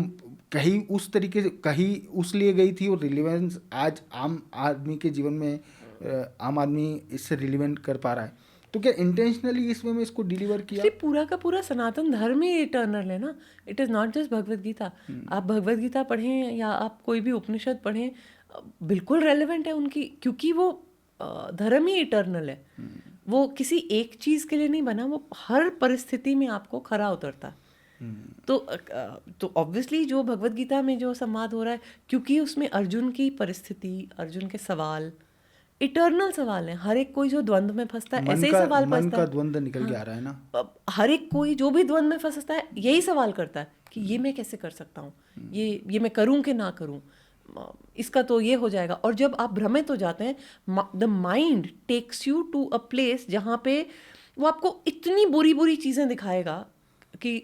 कहीं उस तरीके से कहीं उस लिए गई थी, और रिलीवेंस आज आम आदमी के जीवन में आम आदमी इससे रिलीवेंट कर पा रहा है। तो क्या इंटेंशनली इस वे में इसको डिलीवर किया? पूरा का पूरा सनातन धर्म ही इटर्नल है ना। It is not just Bhagavad Gita. आप भगवत गीता पढ़ें या आप कोई भी उपनिषद पढ़ें, बिल्कुल रेलेवेंट है उनकी, क्योंकि वो धर्म ही इटर्नल है। वो किसी एक चीज़ के लिए नहीं बना, वो हर परिस्थिति में आपको खरा उतरता है। तो ऑब्वियसली जो भगवत गीता में जो संवाद हो रहा है, क्योंकि उसमें अर्जुन की परिस्थिति, अर्जुन के सवाल इटर्नल सवाल है। हर एक कोई जो द्वंद में फंसता है, ऐसे ही सवाल मन फंसता का है। द्वंद निकल के आ रहा है ना। हर एक कोई जो भी द्वंद में फंसता है, यही सवाल करता है कि ये मैं कैसे कर सकता हूँ, ये मैं करूँ कि ना करूँ, इसका तो ये हो जाएगा। और जब आप भ्रमित हो जाते हैं, the mind takes you to a place जहाँ पे वो आपको इतनी बुरी बुरी चीज़ें दिखाएगा कि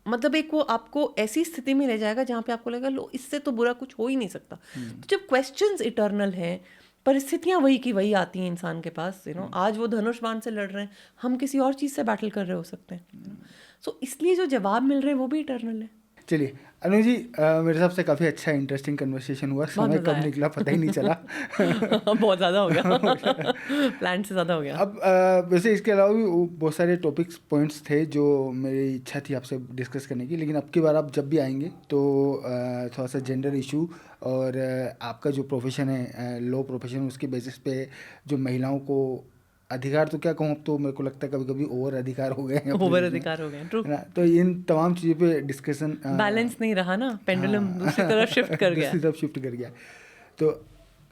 मतलब एक वो आपको ऐसी स्थिति में ले जाएगा जहाँ पे आपको लगेगा लो इससे तो बुरा कुछ हो ही नहीं सकता। तो जब क्वेश्चंस इटर्नल हैं, परिस्थितियाँ वही की वही आती हैं इंसान के पास, आज वो धनुष बाण से लड़ रहे हैं, हम किसी और चीज़ से बैटल कर रहे हो सकते हैं। सो इसलिए जो जवाब मिल रहे हैं वो भी इटर्नल है। चलिए अनु जी, मेरे हिसाब से काफ़ी अच्छा इंटरेस्टिंग कन्वर्सेशन हुआ, समय कब निकला पता ही नहीं चला। बहुत ज़्यादा हो गया प्लान से ज़्यादा हो गया। अब वैसे इसके अलावा भी बहुत सारे टॉपिक्स पॉइंट्स थे जो मेरी इच्छा थी आपसे डिस्कस करने की, लेकिन अब की बार आप जब भी आएंगे तो थोड़ा सा जेंडर इशू और आपका जो प्रोफेशन है, लॉ प्रोफेशन, उसके बेसिस पे जो महिलाओं को अधिकार, तो क्या कहूँ, अब तो मेरे को लगता है कभी कभी ओवर अधिकार हो गए हैं, ओवर अधिकार हो गए, ट्रू। तो इन तमाम चीज़ों पे डिस्कशन, बैलेंस नहीं रहा ना, पेंडुलम दूसरी तरफ शिफ्ट कर गया, दूसरी तरफ शिफ्ट कर गया। तो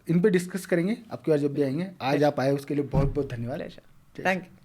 इन पे डिस्कस करेंगे आपकी बार जब भी आएंगे। आज आप आए उसके लिए बहुत बहुत धन्यवाद। Thank you.